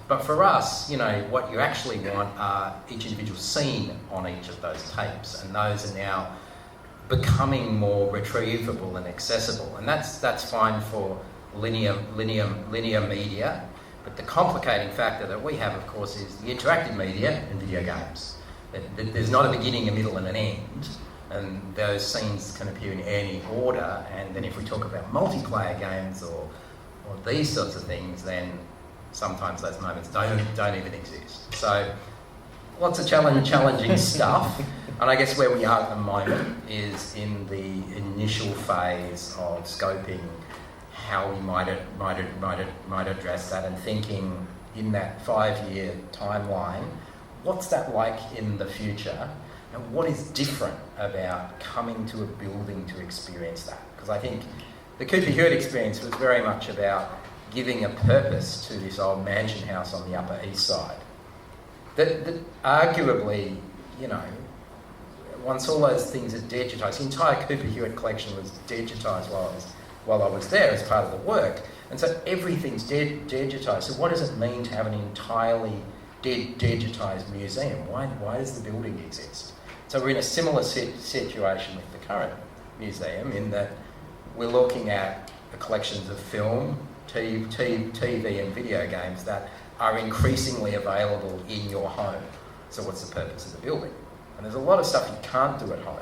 But for us, what you actually want are each individual scene on each of those tapes, and those are now becoming more retrievable and accessible. And that's fine for linear media. But the complicating factor that we have, of course, is the interactive media and video games. There's not a beginning, a middle and an end, and those scenes can appear in any order. And then if we talk about multiplayer games or these sorts of things, then sometimes those moments don't even exist. So lots of challenging stuff. And I guess where we are at the moment is in the initial phase of scoping how we might address that, and thinking in that 5-year timeline, what's that like in the future, and what is different about coming to a building to experience that? Because I think the Cooper Hewitt experience was very much about giving a purpose to this old mansion house on the Upper East Side. That arguably, once all those things are digitised, the entire Cooper Hewitt collection was digitised while I was there as part of the work. And so everything's digitised. So what does it mean to have an entirely digitised museum? Why does the building exist? So we're in a similar situation with the current museum, in that we're looking at the collections of film, TV and video games that are increasingly available in your home. So what's the purpose of the building? And there's a lot of stuff you can't do at home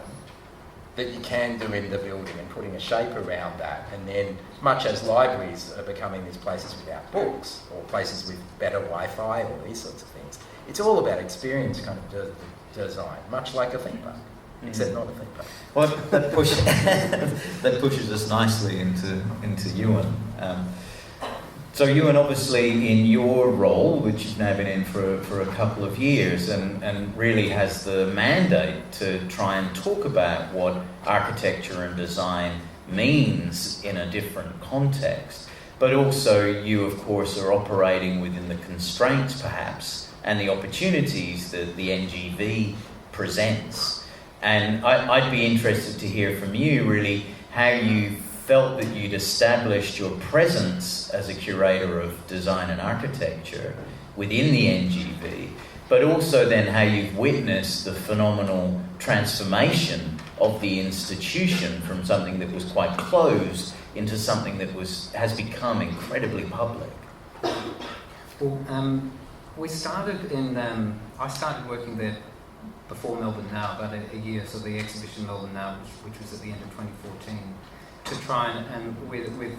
that you can do in the building, and putting a shape around that. And then, much as libraries are becoming these places without books, or places with better Wi-Fi, or these sorts of things, it's all about experience kind of design, much like a theme park, except not a theme park. Well, that pushes us nicely into Ewan. So Ewan, obviously in your role, which you've now been in for a couple of years, and really has the mandate to try and talk about what architecture and design means in a different context. But also you, of course, are operating within the constraints, perhaps, and the opportunities that the NGV presents. And I'd be interested to hear from you, really, how you felt that you'd established your presence as a curator of design and architecture within the NGV, but also then how you've witnessed the phenomenal transformation of the institution from something that was quite closed into something that has become incredibly public. Well, we started I started working there before Melbourne Now, about a year, so the exhibition Melbourne Now, which was at the end of 2014, to try and with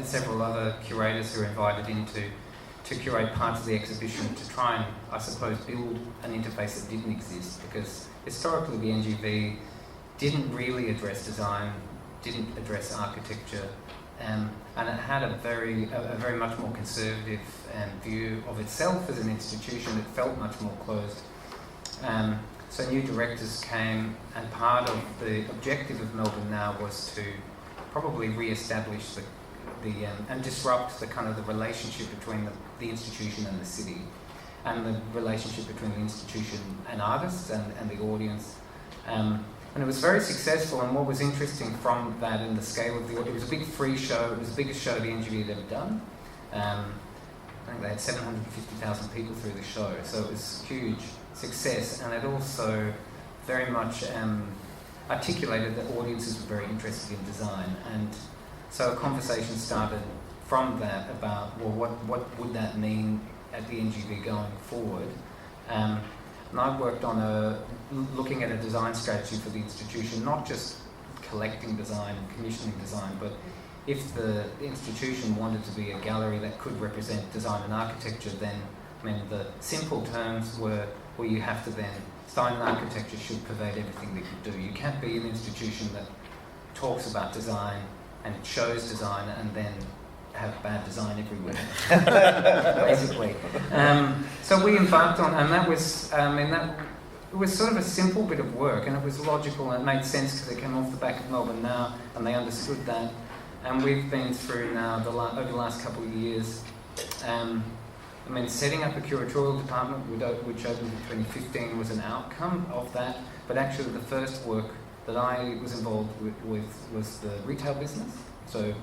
several other curators who were invited in to curate parts of the exhibition, to try and, I suppose, build an interface that didn't exist, because historically the NGV didn't really address design, didn't address architecture, and it had a very much more conservative view of itself as an institution. It felt much more closed. So new directors came, and part of the objective of Melbourne Now was to probably re-establish and disrupt the kind of the relationship between the institution and the city, and the relationship between the institution and artists and the audience. And it was very successful, and what was interesting from that and the scale of it was a big free show. It was the biggest show the NGV had ever done. I think they had 750,000 people through the show, so it was huge success, and it also very much articulated that audiences were very interested in design. And so a conversation started from that about, well, what would that mean at the NGV going forward? And I worked on looking at a design strategy for the institution, not just collecting design and commissioning design, but if the institution wanted to be a gallery that could represent design and architecture, then I mean, the simple terms were, well, you have to then, design and architecture should pervade everything that you do. You can't be an institution that talks about design and shows design and then have bad design everywhere, basically. So we embarked on, and that was, it was sort of a simple bit of work, and it was logical and it made sense because it came off the back of Melbourne Now, and they understood that. And we've been through now, over the last couple of years, setting up a curatorial department, which opened in 2015, was an outcome of that, but actually the first work that I was involved with was the retail business. So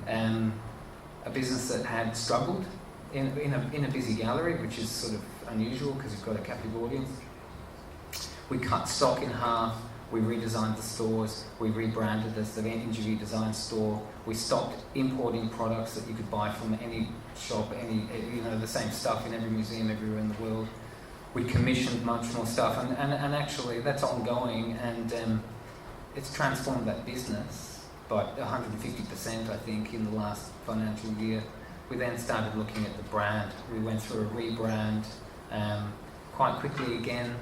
a business that had struggled in a busy gallery, which is sort of unusual because you've got a captive audience. We cut stock in half, we redesigned the stores, we rebranded as the Interview Design Store, we stopped importing products that you could buy from any shop, the same stuff in every museum everywhere in the world. We commissioned much more stuff, and actually that's ongoing, and it's transformed that business by 150%, I think, in the last financial year. We then started looking at the brand. We went through a rebrand quite quickly again,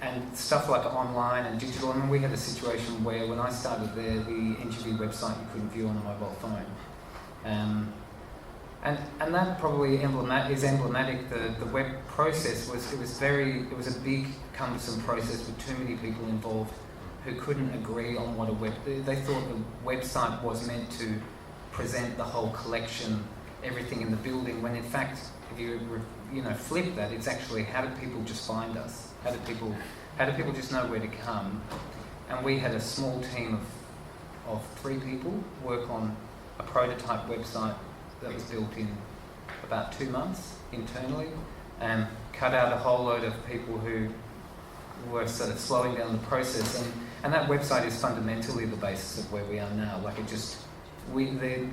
and stuff like online and digital. I mean, we had a situation where when I started there, the Interview website you couldn't view on a mobile phone. And that probably is emblematic. The web process was a big, cumbersome process with too many people involved who couldn't agree on what they thought the website was meant to present the whole collection, everything in the building, when in fact, if you flip that, it's actually how do people just find us? How do people just know where to come? And we had a small team of 3 people work on a prototype website that was built in about 2 months internally, and cut out a whole load of people who were sort of slowing down the process, and that website is fundamentally the basis of where we are now. Like the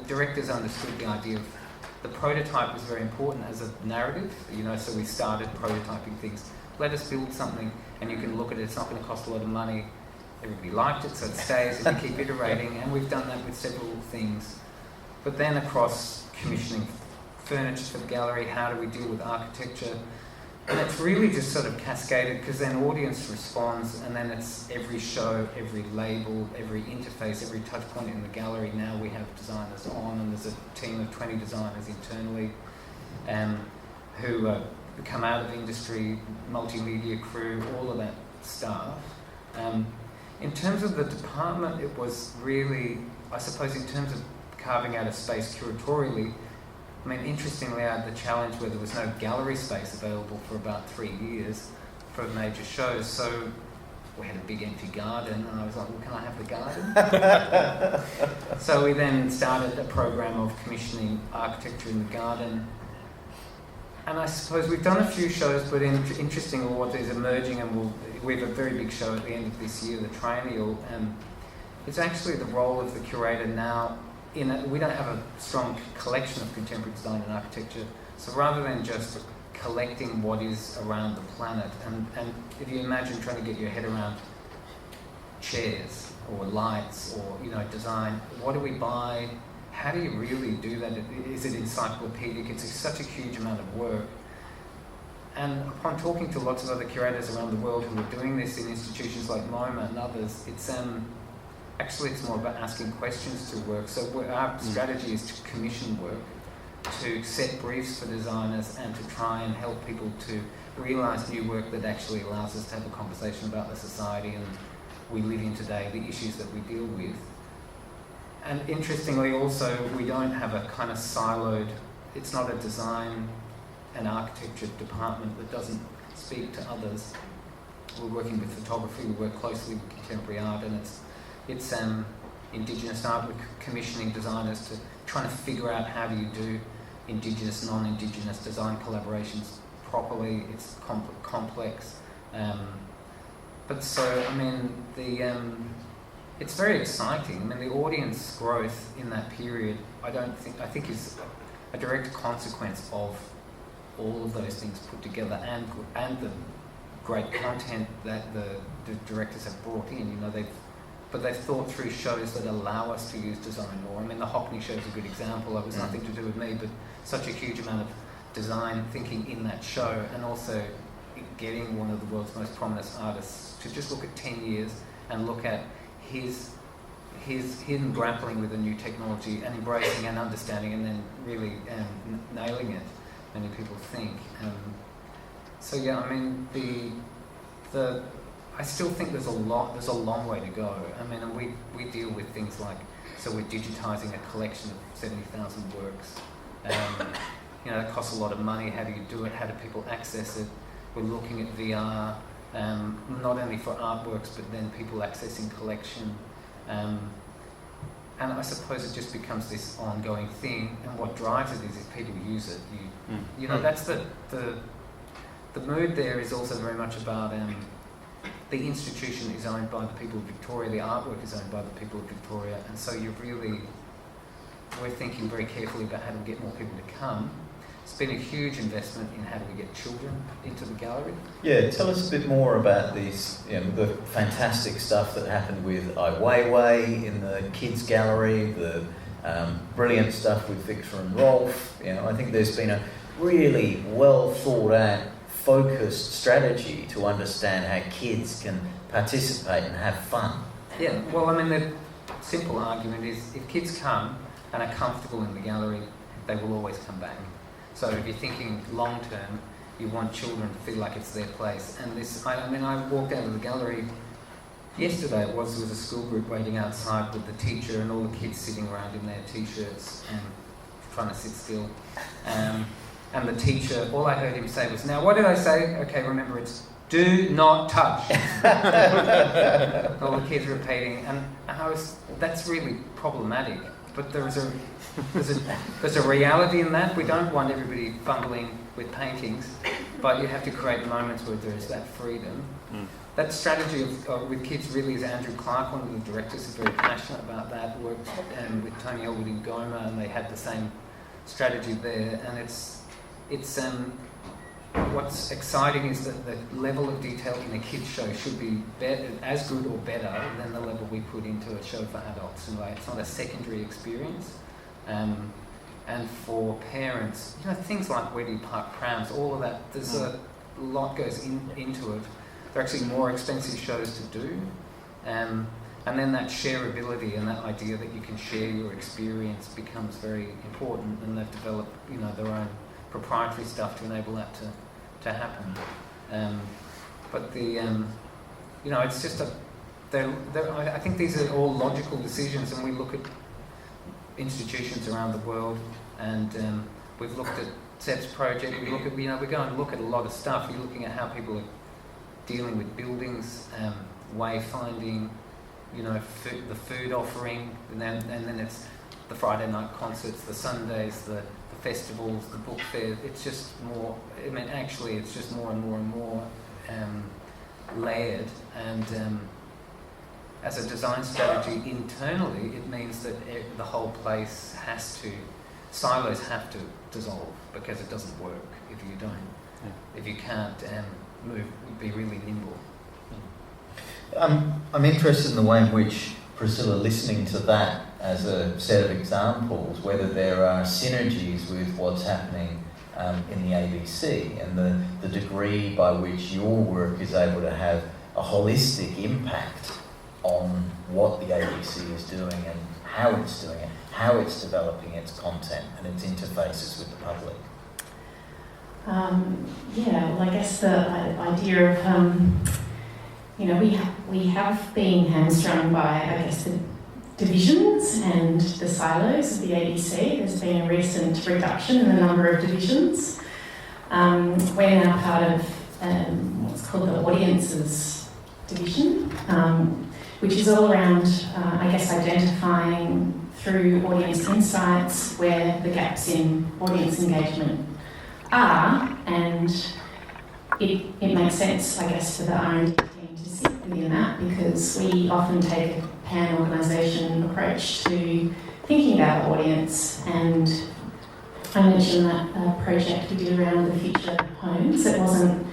directors understood the idea of the prototype was very important as a narrative, so we started prototyping things. Let us build something and you can look at it, it's not going to cost a lot of money. Everybody liked it, so it stays, and you keep iterating, and we've done that with several things. But then across commissioning furniture for the gallery, how do we deal with architecture? And it's really just sort of cascaded, because then audience responds, and then it's every show, every label, every interface, every touch point in the gallery. Now we have designers on, and there's a team of 20 designers internally who come out of industry, multimedia crew, all of that stuff. In terms of the department, it was really, I suppose, in terms of carving out a space curatorially, interestingly, I had the challenge where there was no gallery space available for about 3 years for major shows. So we had a big empty garden, and I was like, well, can I have the garden? So we then started a program of commissioning architecture in the garden. And I suppose we've done a few shows, but interestingly, what is emerging, and we have a very big show at the end of this year, the Triennial, and it's actually the role of the curator now. We don't have a strong collection of contemporary design and architecture, so rather than just collecting what is around the planet, and if you imagine trying to get your head around chairs or lights or design, what do we buy? How do you really do that? Is it encyclopedic? It's such a huge amount of work. And upon talking to lots of other curators around the world who are doing this in institutions like MoMA and others, actually, it's more about asking questions to work. So our strategy is to commission work, to set briefs for designers, and to try and help people to realise new work that actually allows us to have a conversation about the society and we live in today, the issues that we deal with. And interestingly also, we don't have a kind of siloed, it's not a design and architecture department that doesn't speak to others. We're working with photography, we work closely with contemporary art, and it's Indigenous art. We're commissioning designers to trying to figure out how do you do Indigenous, non-Indigenous design collaborations properly. It's complex. But so, it's very exciting. The audience growth in that period, I think is a direct consequence of all of those things put together, and the great content that the directors have brought in. But they've thought through shows that allow us to use design more. The Hockney show is a good example. It was nothing to do with me, but such a huge amount of design thinking in that show, and also getting one of the world's most prominent artists to just look at 10 years and look at him grappling with a new technology and embracing and understanding and then really nailing it, many people think. So yeah, I mean, I still think there's a long way to go. I mean, and we deal with things like, so we're digitising a collection of 70,000 works. You know, it costs a lot of money. How do you do it? How do people access it? We're looking at VR, not only for artworks, but then people accessing collection. And I suppose it just becomes this ongoing thing, and what drives it is if people use it. You know, that's the mood there is also very much about the institution is owned by the people of Victoria, the artwork is owned by the people of Victoria, and so we're thinking very carefully about how to get more people to come. It's been a huge investment in how do we get children into the gallery. Yeah, tell us a bit more about these, you know, the fantastic stuff that happened with Ai Weiwei in the kids' gallery, the brilliant stuff with Victor and Rolf. You know, I think there's been a really well thought out, focused strategy to understand how kids can participate and have fun. Yeah, well, I mean, the simple argument is if kids come and are comfortable in the gallery, they will always come back. So if you're thinking long term, you want children to feel like it's their place. And this, I walked out of the gallery yesterday. There was a school group waiting outside with the teacher and all the kids sitting around in their t-shirts and trying to sit still. And the teacher, all I heard him say was, "Now, what did I say? Okay, remember, it's do not touch." All the kids repeating, and that's really problematic. But there's a reality in that. We don't want everybody fumbling with paintings, but you have to create moments where there is that freedom. That strategy with kids really is Andrew Clark, one of the directors, is very passionate about that. Worked with Tony Elwood in Goma, and they had the same strategy there. And it's what's exciting is that the level of detail in a kids show should be as good or better than the level we put into a show for adults. And it's not a secondary experience. And for parents, you know, things like where do you park prams, all of that, there's a lot goes into it. They're actually more expensive shows to do. And then that shareability and that idea that you can share your experience becomes very important, and they've developed, you know, their own proprietary stuff to enable that to happen. But you know, it's just I think these are all logical decisions, and we look at institutions around the world, and we've looked at Seb's project. We look at, you know, we go and look at a lot of stuff. You're looking at how people are dealing with buildings, wayfinding, you know, the food offering, and then it's the Friday night concerts, the Sundays, the festivals, the book fair. It's just more. I mean, actually, it's just more and more and more layered. And as a design strategy internally, it means that the whole place silos have to dissolve, because it doesn't work if you don't. Yeah. If you can't move, be really nimble. I'm interested in the way in which, Priscilla, listening to that as a set of examples, whether there are synergies with what's happening in the ABC and the degree by which your work is able to have a holistic impact on what the ABC is doing and how it's doing it, how it's developing its content and its interfaces with the public. Yeah, well, I guess the idea of, you know, we have been hamstrung by, I guess, the divisions and the silos of the ABC. There's been a recent reduction in the number of divisions. We're now part of what's called the Audiences Division, which is all around, I guess, identifying through audience insights where the gaps in audience engagement are, and it makes sense, I guess, for the R&D team to sit within that, because we often take a pan-organisation approach to thinking about audience. And I mentioned that project we did around the future homes. It wasn't,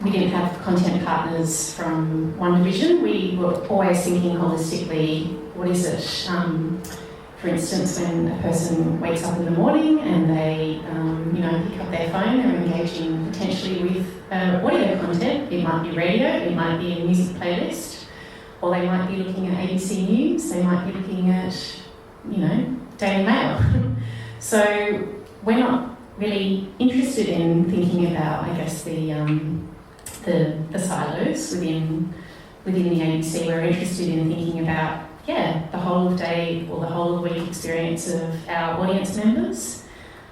we didn't have content partners from one division. We were always thinking holistically, what is it For instance, when a person wakes up in the morning and they, pick up their phone, they're engaging potentially with audio content. It might be radio, it might be a music playlist, or they might be looking at ABC News, they might be looking at, Daily Mail. So we're not really interested in thinking about, I guess, the silos within the ABC. We're interested in thinking about, the whole of day or the whole of week experience of our audience members.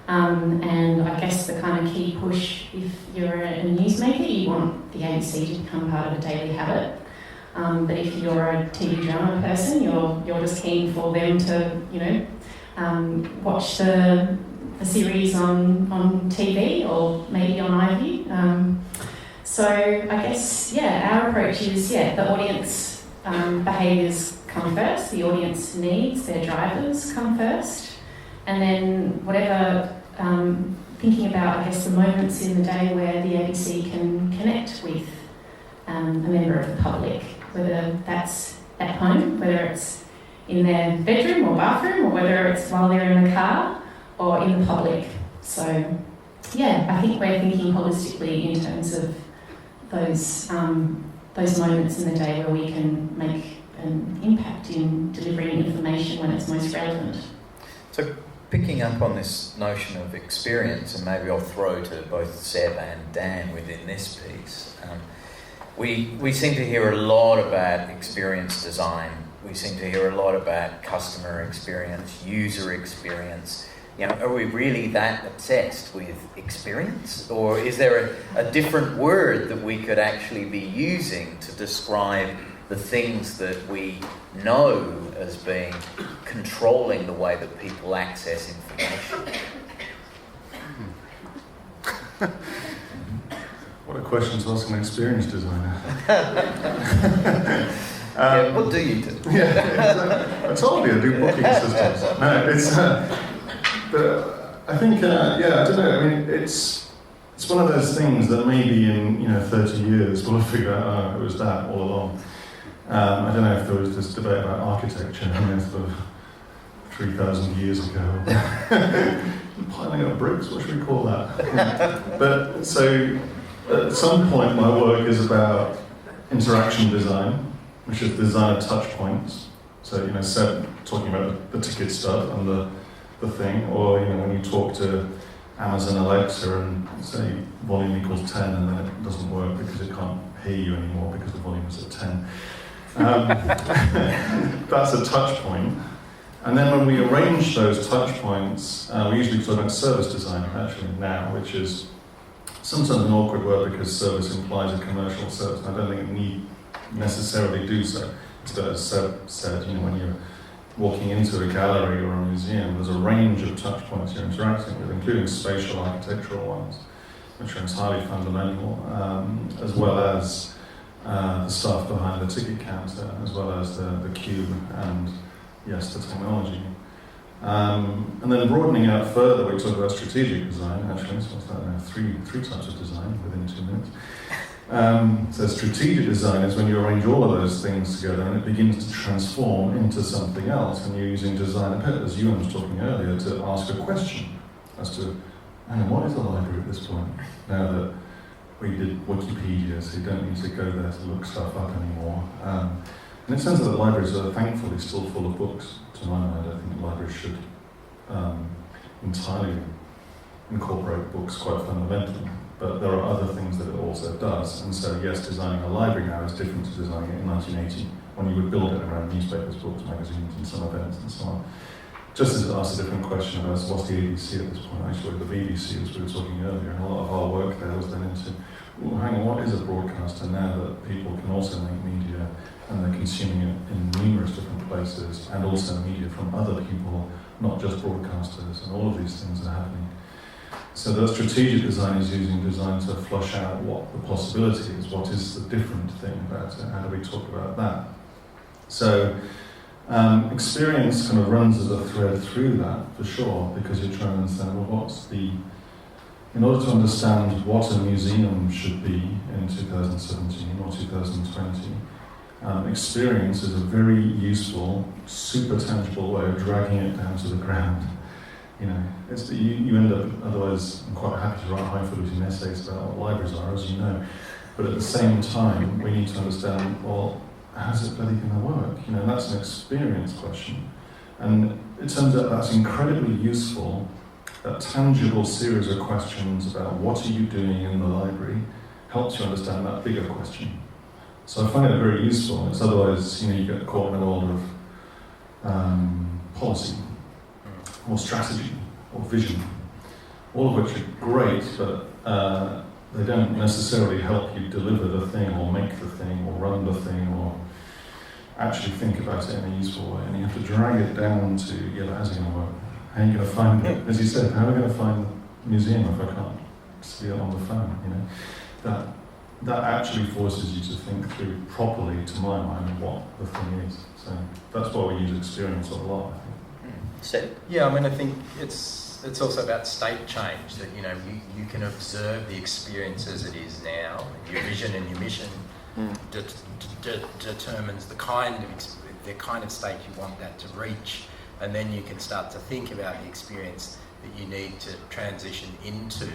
And I guess the kind of key push, if you're a newsmaker, you want the ABC to become part of a daily habit. But if you're a TV drama person, you're just keen for them to, watch the series on TV or maybe on iView. So I guess, our approach is, the audience behaviours come first, the audience needs, their drivers come first, and then whatever, thinking about, I guess, the moments in the day where the ABC can connect with a member of the public, whether that's at home, whether it's in their bedroom or bathroom, or whether it's while they're in the car or in the public. So, I think we're thinking holistically in terms of those moments in the day where we can make an impact in delivering information when it's most relevant. So picking up on this notion of experience, and maybe I'll throw to both Seb and Dan within this piece, we seem to hear a lot about experience design. We seem to hear a lot about customer experience, user experience. Are we really that obsessed with experience? Or is there a different word that we could actually be using to describe the things that we know as being controlling the way that people access information? What a question to ask an experienced designer. What do you do? I told you I do booking systems. No, it's... but I think, I don't know. I mean, it's one of those things that maybe in 30 years we'll figure out, it was that all along. I don't know if there was this debate about architecture, sort of 3,000 years ago. Piling up bricks, what should we call that? But so at some point, my work is about interaction design, which is design of touch points. So Seb talking about the ticket stub and the thing, or when you talk to Amazon Alexa and say volume equals 10, and then it doesn't work because it can't hear you anymore because the volume is at 10. That's a touch point. And then when we arrange those touch points, we usually talk about service design actually now, which is sometimes an awkward word because service implies a commercial service. I don't think it need necessarily do so. It's as Seb said, when you're walking into a gallery or a museum, there's a range of touch points you're interacting with, including spatial architectural ones, which are entirely fundamental, as well as the stuff behind the ticket counter, as well as the queue and, yes, the technology. And then broadening out further, we talk about strategic design, actually, so three types of design within 2 minutes. So strategic design is when you arrange all of those things together and it begins to transform into something else, and you're using design, as Ewan was talking earlier, to ask a question as to, what is a library at this point? Now that we did Wikipedia, so you don't need to go there to look stuff up anymore. And it turns out that libraries are thankfully still full of books. To my mind, I think libraries should entirely incorporate books quite fundamentally. But there are other things that it also does. And so, yes, designing a library now is different to designing it in 1980, when you would build it around newspapers, books, magazines, and some events, and so on. Just as it asks a different question about what's the ABC at this point, actually the BBC, as we were talking earlier, and a lot of our work there was then into, hang on, what is a broadcaster now that people can also make media, and they're consuming it in numerous different places, and also media from other people, not just broadcasters, and all of these things are happening. So the strategic design is using design to flush out what the possibility is, what is the different thing about it, how do we talk about that? So experience kind of runs as a thread through that, for sure, because you're trying to understand, in order to understand what a museum should be in 2017 or 2020, Experience is a very useful, super tangible way of dragging it down to the ground. You know, you end up, otherwise, I'm quite happy to write highfalutin essays about what libraries are, as you know, but at the same time, we need to understand, well, how's it bloody going to work? You know, that's an experience question. And it turns out that's incredibly useful. That tangible series of questions about what are you doing in the library helps you understand that bigger question. So I find it very useful. It's otherwise, you know, you get caught in a world of policy, or strategy, or vision, all of which are great, but they don't necessarily help you deliver the thing, or make the thing, or run the thing, or actually think about it in a useful way. And you have to drag it down to, yeah, how's it going to work? How are you going to find it? As you said, how are we going to find the museum if I can't see it on the phone? You know, that actually forces you to think through properly, to my mind, what the thing is. So that's why we use experience a lot, I think. Seb? Yeah, I mean, I think it's also about state change, that, you know, you can observe the experience as it is now. Your vision and your mission determines the kind of state you want that to reach, and then you can start to think about the experience that you need to transition into,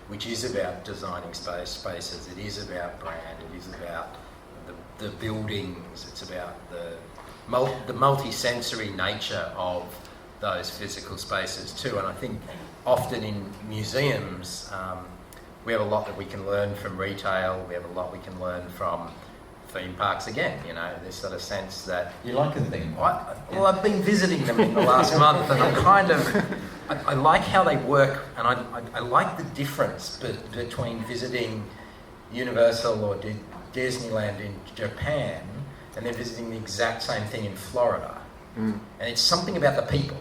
which is about designing spaces. It is about brand. It is about the buildings. It's about the multi-sensory nature of those physical spaces too. And I think often in museums, we have a lot that we can learn from retail. We have a lot we can learn from theme parks again. You know, this sort of sense that You like a theme park? well, I've been visiting them in the last month, and I'm kind of, I like how they work, and I like the difference between visiting Universal or Disneyland in Japan and then visiting the exact same thing in Florida. And it's something about the people.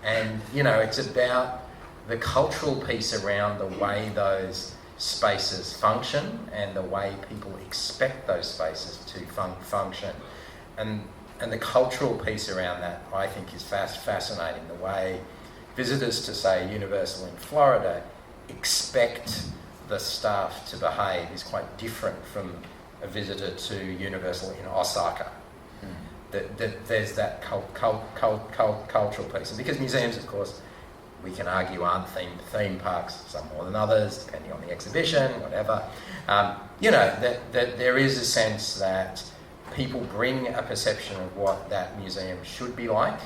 And, you know, it's about the cultural piece around the way those spaces function and the way people expect those spaces to function. And the cultural piece around that, I think, is fascinating. The way visitors to, say, Universal in Florida expect the staff to behave is quite different from a visitor to Universal in Osaka. There's that cultural piece. And because museums, of course, we can argue aren't theme parks, some more than others, depending on the exhibition, whatever. You know, that there is a sense that people bring a perception of what that museum should be like.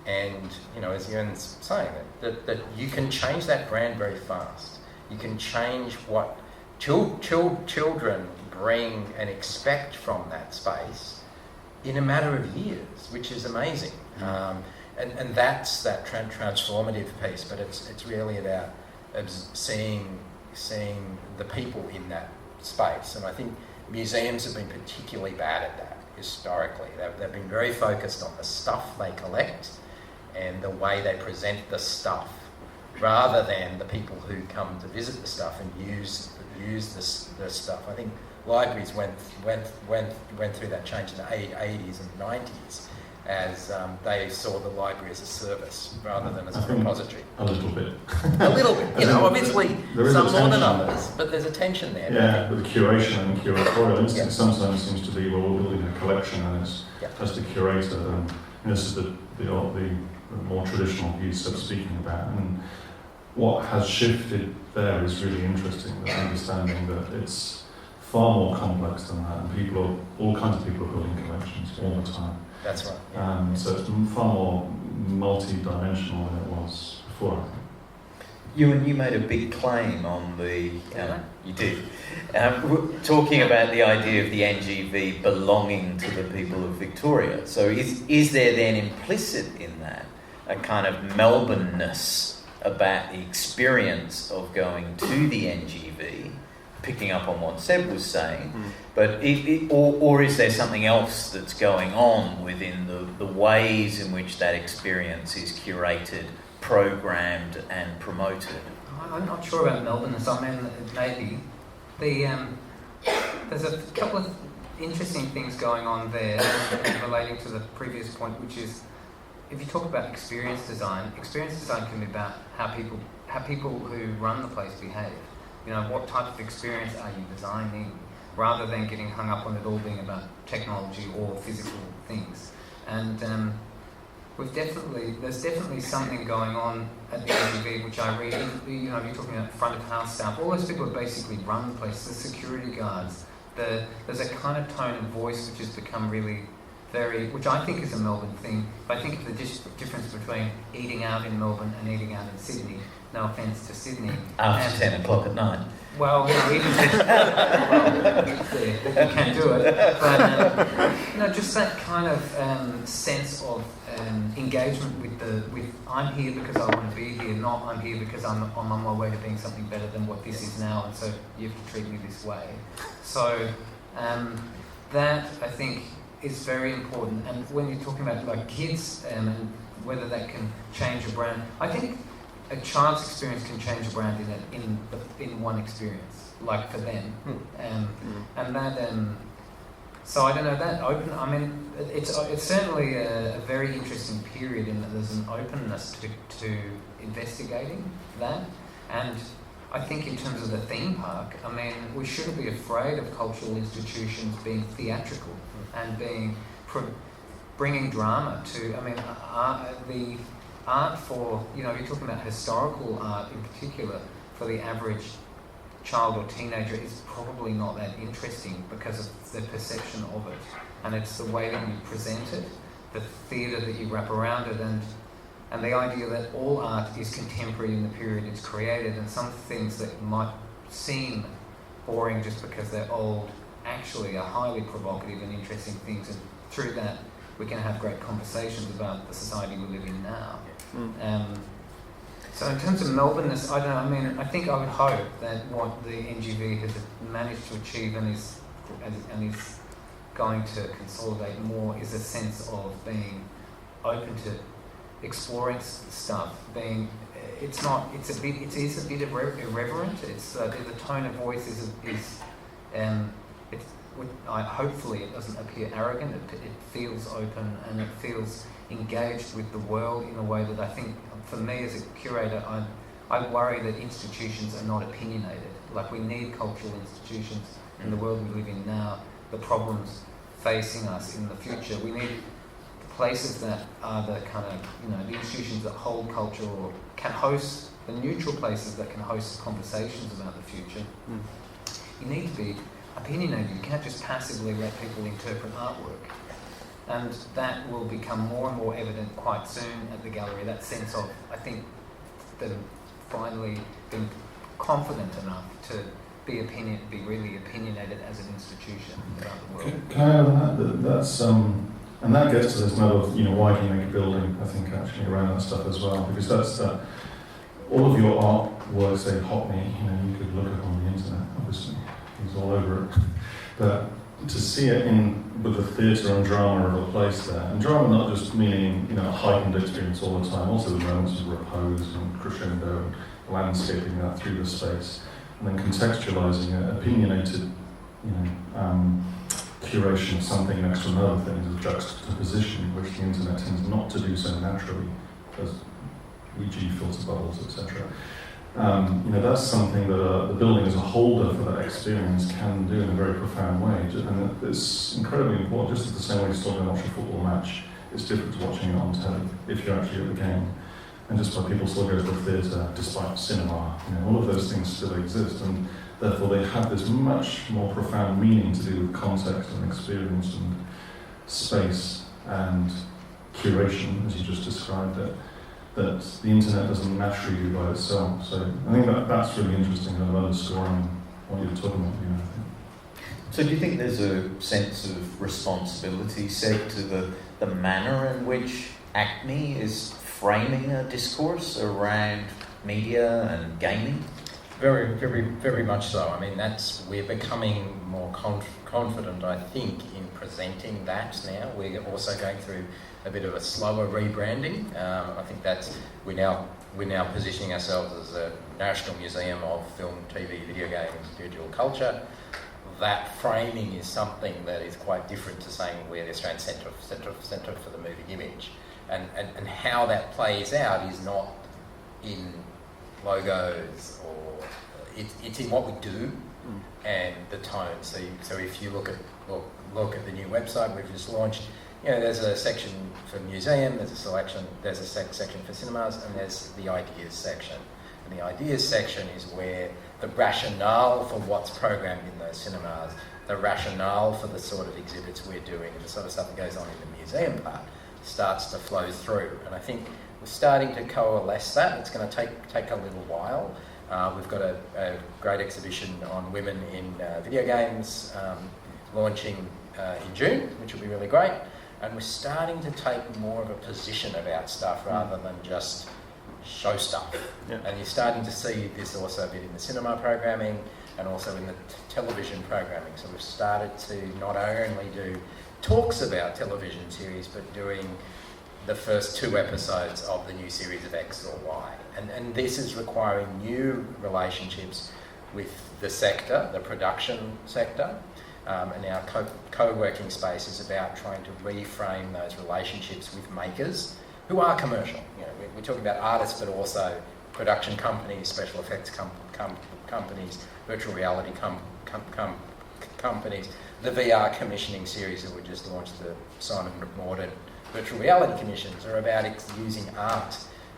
And, you know, as Ewan's saying, that you can change that brand very fast. You can change what children bring and expect from that space in a matter of years, which is amazing. And that's that transformative piece, but it's really about seeing the people in that space. And I think museums have been particularly bad at that historically. They've been very focused on the stuff they collect and the way they present the stuff, rather than the people who come to visit the stuff and use the stuff. I think libraries went through that change in the 80s and 90s as they saw the library as a service rather than as a repository. A little bit. A little bit. You know, obviously some more than others, but there's a tension there. Yeah, but the curation and curatorial instinct sometimes seems to be, well, we're building a collection and it's just a curator. And this is the more traditional piece of speaking about. And what has shifted there is really interesting, the understanding that it's far more complex than that, and all kinds of people are building collections all the time. That's right. Yeah. So it's far more multi-dimensional than it was before, I think. Ewan, you made a big claim on the... you did. Talking about the idea of the NGV belonging to the people of Victoria. So is there then implicit in that a kind of Melbourne-ness about the experience of going to the NGV, picking up on what Seb was saying, but or is there something else that's going on within the ways in which that experience is curated, programmed and promoted? I'm not sure about Melbourne. I mean, maybe there's a couple of interesting things going on there relating to the previous point, which is if you talk about experience design can be about how people who run the place behave. You know, what type of experience are you designing? rather than getting hung up on it all being about technology or physical things. And there's definitely something going on at the NGV, which I read. You know, you're talking about front of house staff. All those people that basically run the place, the security guards. There's a kind of tone of voice which has become really which I think is a Melbourne thing. But I think of the difference between eating out in Melbourne and eating out in Sydney. No offence to Sydney. After 10 o'clock at night. Well, you know, even you can do it. But just that kind of sense of engagement with I'm here because I want to be here, not I'm here because I'm on my way to being something better than what this is now, and so you have to treat me this way. So that, I think, is very important. And when you're talking about like kids and whether that can change a brand, I think a child's experience can change a brand in one experience, like for them. And that so I don't know, that open, I mean, it's certainly a very interesting period in that there's an openness to investigating that. And I think in terms of the theme park, I mean, we shouldn't be afraid of cultural institutions being theatrical and bringing drama to, I mean, the art for, you know, you're talking about historical art in particular, for the average child or teenager is probably not that interesting because of the perception of it. And it's the way that you present it, the theatre that you wrap around it, and the idea that all art is contemporary in the period it's created, and some things that might seem boring just because they're old actually are highly provocative and interesting things, and through that we can have great conversations about the society we live in now. So in terms of Melbourne-ness, I don't know, I mean, I think I would hope that what the NGV has managed to achieve and is going to consolidate more is a sense of being open to exploring stuff, it is a bit irreverent. It's the tone of voice is hopefully it doesn't appear arrogant. It feels open and it feels engaged with the world in a way that I think, for me as a curator, I worry that institutions are not opinionated. Like, we need cultural institutions in the world we live in now, the problems facing us in the future. We need places that are the kind of, you know, the institutions that hold culture or can host, the neutral places that can host conversations about the future. You need to be opinionated. You can't just passively let people interpret artwork. And that will become more and more evident quite soon at the gallery, that sense of, I think, them finally being confident enough to be really opinionated as an institution about the world. Can I add on that? That's and that gets to this matter of, you know, why do you make a building, I think, actually, around that stuff as well, because that's all of your artwork, say Hockney, you know, you could look at on the internet, obviously, he's all over it, but to see it with the theatre and drama of a place there, and drama not just meaning, you know, a heightened experience all the time, also the moments of repose and crescendo and landscaping that through the space, and then contextualising it, opinionated, you know, curation of something next to another thing is a juxtaposition, which the internet tends not to do so naturally, as e.g. filter bubbles, etc. You know, that's something that the building as a holder for that experience can do in a very profound way, and it's incredibly important, just in the same way you still don't watch a football match. It's different to watching it on telly, if you're actually at the game, and just why people still go to the theatre despite cinema. You know, all of those things still exist, and therefore they have this much more profound meaning to do with context and experience and space and curation, as you just described it, that the internet doesn't naturally do by itself. So I think that's really interesting, kind of underscoring what you're talking about here, I think. So do you think there's a sense of responsibility, Seb, to the manner in which ACMI is framing a discourse around media and gaming? Very, very, very much so. I mean, we're becoming more confident, I think, in presenting that now. We're also going through a bit of a slower rebranding. I think we're now positioning ourselves as a national museum of film, TV, video games, digital culture. That framing is something that is quite different to saying we're the Australian Centre for the Moving Image, and how that plays out is not in logos or it's in what we do and the tone. So if you look at the new website we've just launched, there's a section for museum, there's a section for cinemas, and there's the ideas section. And the ideas section is where the rationale for what's programmed in those cinemas, the rationale for the sort of exhibits we're doing, and the sort of stuff that goes on in the museum part starts to flow through. And I think we're starting to coalesce that. It's going to take a little while. We've got a great exhibition on women in video games launching in June, which will be really great. And we're starting to take more of a position about stuff rather than just show stuff. Yeah. And you're starting to see this also a bit in the cinema programming and also in the television programming. So we've started to not only do talks about television series, but doing the first 2 episodes of the new series of X or Y. And this is requiring new relationships with the sector, the production sector, and our co-working space is about trying to reframe those relationships with makers who are commercial. We're talking about artists, but also production companies, special effects companies, virtual reality companies. The VR commissioning series that we just launched, the Simon Morden virtual reality commissions, are about using art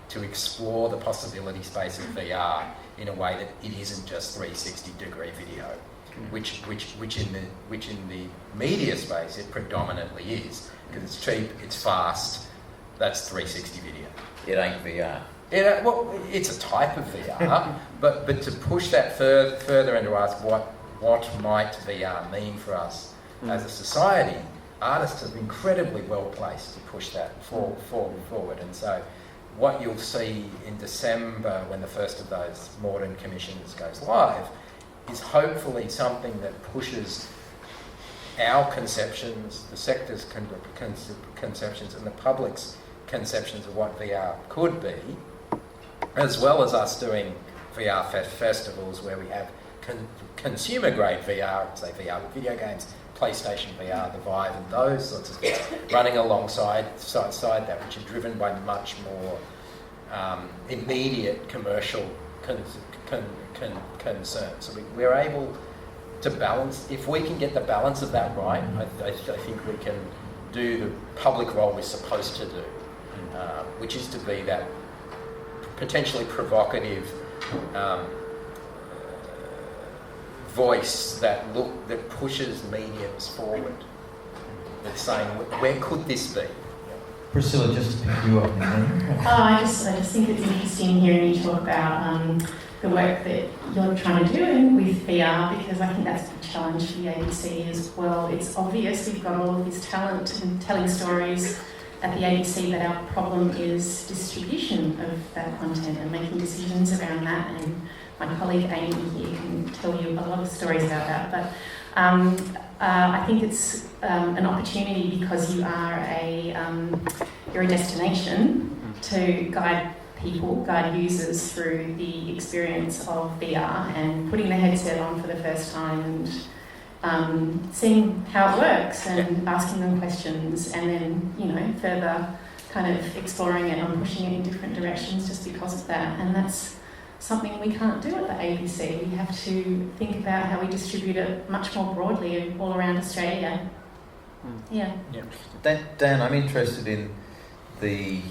to explore the possibility space of VR in a way that it isn't just 360-degree video, which in the media space it predominantly is, because it's cheap, it's fast. That's 360 video. It ain't VR. Well, it's a type of VR, but to push that further and to ask what might VR mean for us as a society, artists are incredibly well placed to push that forward. And so what you'll see in December when the first of those Morden commissions goes live is hopefully something that pushes our conceptions, the sector's conceptions and the public's conceptions of what VR could be, as well as us doing VR festivals where we have consumer grade VR, say VR with video games, PlayStation VR, the Vive, and those sorts of things running alongside that, which are driven by much more immediate commercial concerns. So we're able to balance. If we can get the balance of that right, I think we can do the public role we're supposed to do, which is to be that potentially provocative voice that pushes mediums forward. That's saying, where could this be? Priscilla, just to pick you up. I just think it's interesting hearing you talk about the work that you're trying to do with VR, because I think that's a challenge for the ABC as well. It's obvious we've got all of this talent and telling stories at the ABC, but our problem is distribution of that content and making decisions around that. And my colleague Amy here can tell you a lot of stories about that. But I think it's an opportunity because you're a destination to guide people, guide users through the experience of VR and putting the headset on for the first time and seeing how it works and asking them questions, and then further kind of exploring it and pushing it in different directions just because of that. And that's something we can't do at the ABC. We have to think about how we distribute it much more broadly all around Australia. Yeah. Dan, I'm interested in the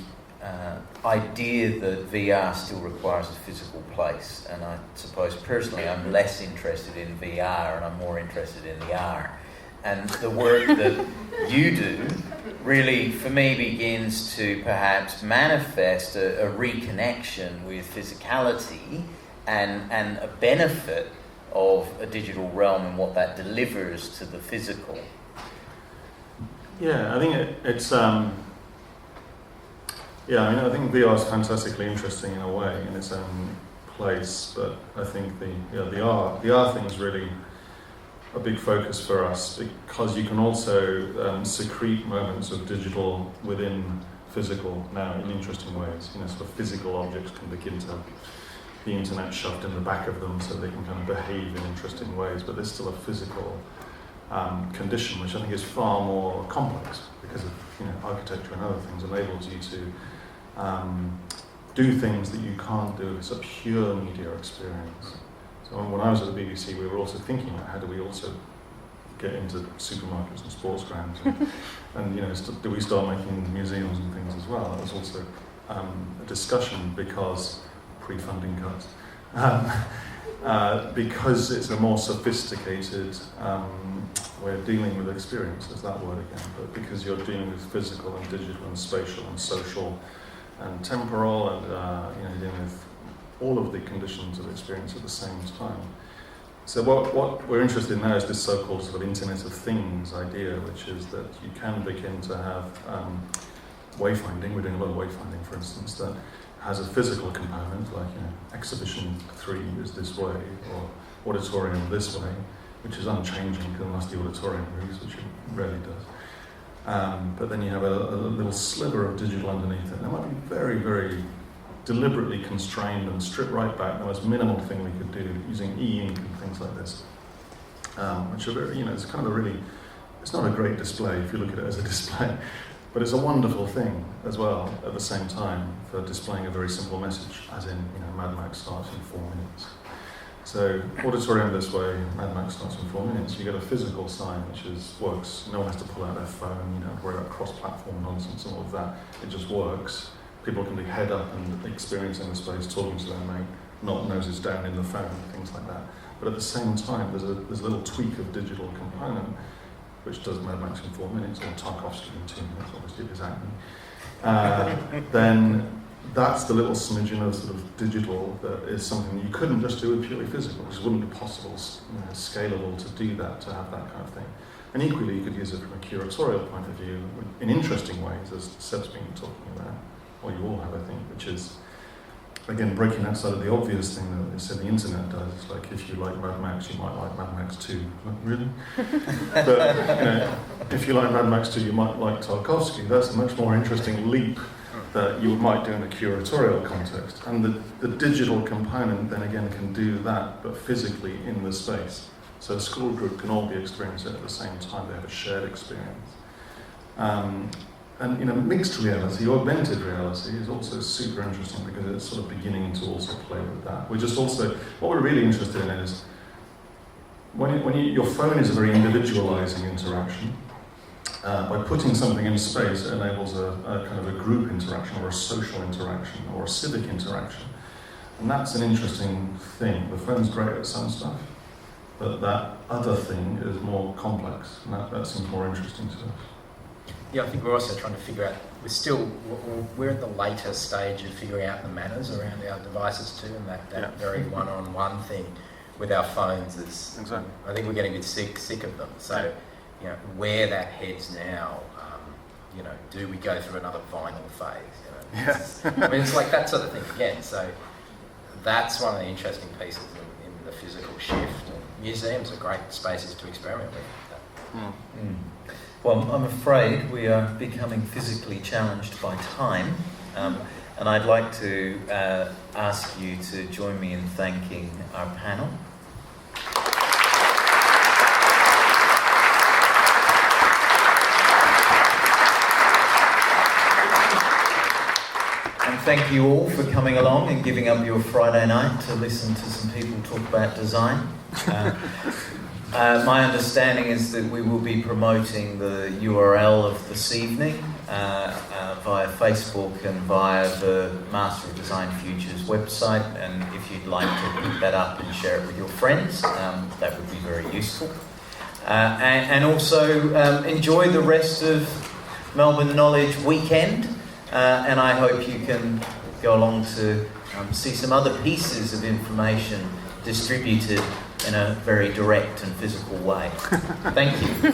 idea that VR still requires a physical place, and I suppose personally I'm less interested in VR and I'm more interested in the R. And the work that you do really, for me, begins to perhaps manifest a reconnection with physicality and a benefit of a digital realm and what that delivers to the physical. Yeah, I think it's I think VR is fantastically interesting in a way in its own place, but I think the R thing is really a big focus for us, because you can also secrete moments of digital within physical now in interesting ways. Sort of physical objects can begin to the internet shoved in the back of them so they can kind of behave in interesting ways, but there's still a physical condition, which I think is far more complex because of architecture and other things enables you to do things that you can't do. It's a pure media experience. So when I was at the BBC, we were also thinking about how do we also get into supermarkets and sports grounds, and do we start making museums and things as well? That was also a discussion because pre-funding cuts, because it's a more sophisticated way of dealing with experience. Is that word again? But because you're dealing with physical and digital and spatial and social and temporal, and you're dealing with all of the conditions of experience at the same time. So what we're interested in now is this so-called sort of Internet of Things idea, which is that you can begin to have wayfinding. We're doing a lot of wayfinding, for instance, that has a physical component, like exhibition 3 is this way, or auditorium this way, which is unchanging unless the auditorium moves, which it rarely does. But then you have a little sliver of digital underneath it. That might be very, very deliberately constrained and stripped right back. The most minimal thing we could do using e-ink and things like this, which are very, it's kind of a really, it's not a great display if you look at it as a display, but it's a wonderful thing as well at the same time for displaying a very simple message, as in, Mad Max starts in 4 minutes. So auditorium this way, Mad Max starts in 4 minutes. You get a physical sign which works. No one has to pull out their phone, you don't have to worry about cross-platform nonsense and all of that. It just works. People can be head up and experiencing the space, talking to their mate, not noses down in the phone, things like that. But at the same time, there's a little tweak of digital component, which does Mad Max in 4 minutes, or Tarkovsky in 2 minutes, obviously, is acting. Then that's the little smidgen of sort of digital that is something you couldn't just do with purely physical, because it wouldn't be possible, scalable to do that, to have that kind of thing. And equally, you could use it from a curatorial point of view in interesting ways, as Seb's been talking about. Well, you all have, I think, which is, again, breaking outside of the obvious thing that they said the internet does. It's like, if you like Mad Max, you might like Mad Max 2. Like, really? But, if you like Mad Max 2, you might like Tarkovsky. That's a much more interesting leap that you might do in a curatorial context. And the digital component, then again, can do that, but physically in the space. So a school group can all be experiencing it at the same time. They have a shared experience. And mixed reality, augmented reality, is also super interesting because it's sort of beginning to also play with that. What we're really interested in is when your phone is a very individualizing interaction. By putting something in space, it enables a kind of a group interaction or a social interaction or a civic interaction. And that's an interesting thing. The phone's great at some stuff, but that other thing is more complex, and that seems more interesting to us. Yeah, I think we're also trying to figure out, we're at the later stage of figuring out the manners around our devices too, and that very one-on-one thing with our phones is, exactly. I think we're getting a bit sick of them. So, where that heads now, do we go through another vinyl phase? It's like that sort of thing again. So that's one of the interesting pieces in the physical shift. And museums are great spaces to experiment with. Well, I'm afraid we are becoming physically challenged by time, and I'd like to ask you to join me in thanking our panel. And thank you all for coming along and giving up your Friday night to listen to some people talk about design. My understanding is that we will be promoting the URL of this evening via Facebook and via the Master of Design Futures website, and if you'd like to pick that up and share it with your friends, that would be very useful. And also enjoy the rest of Melbourne Knowledge Weekend, and I hope you can go along to see some other pieces of information distributed in a very direct and physical way. Thank you.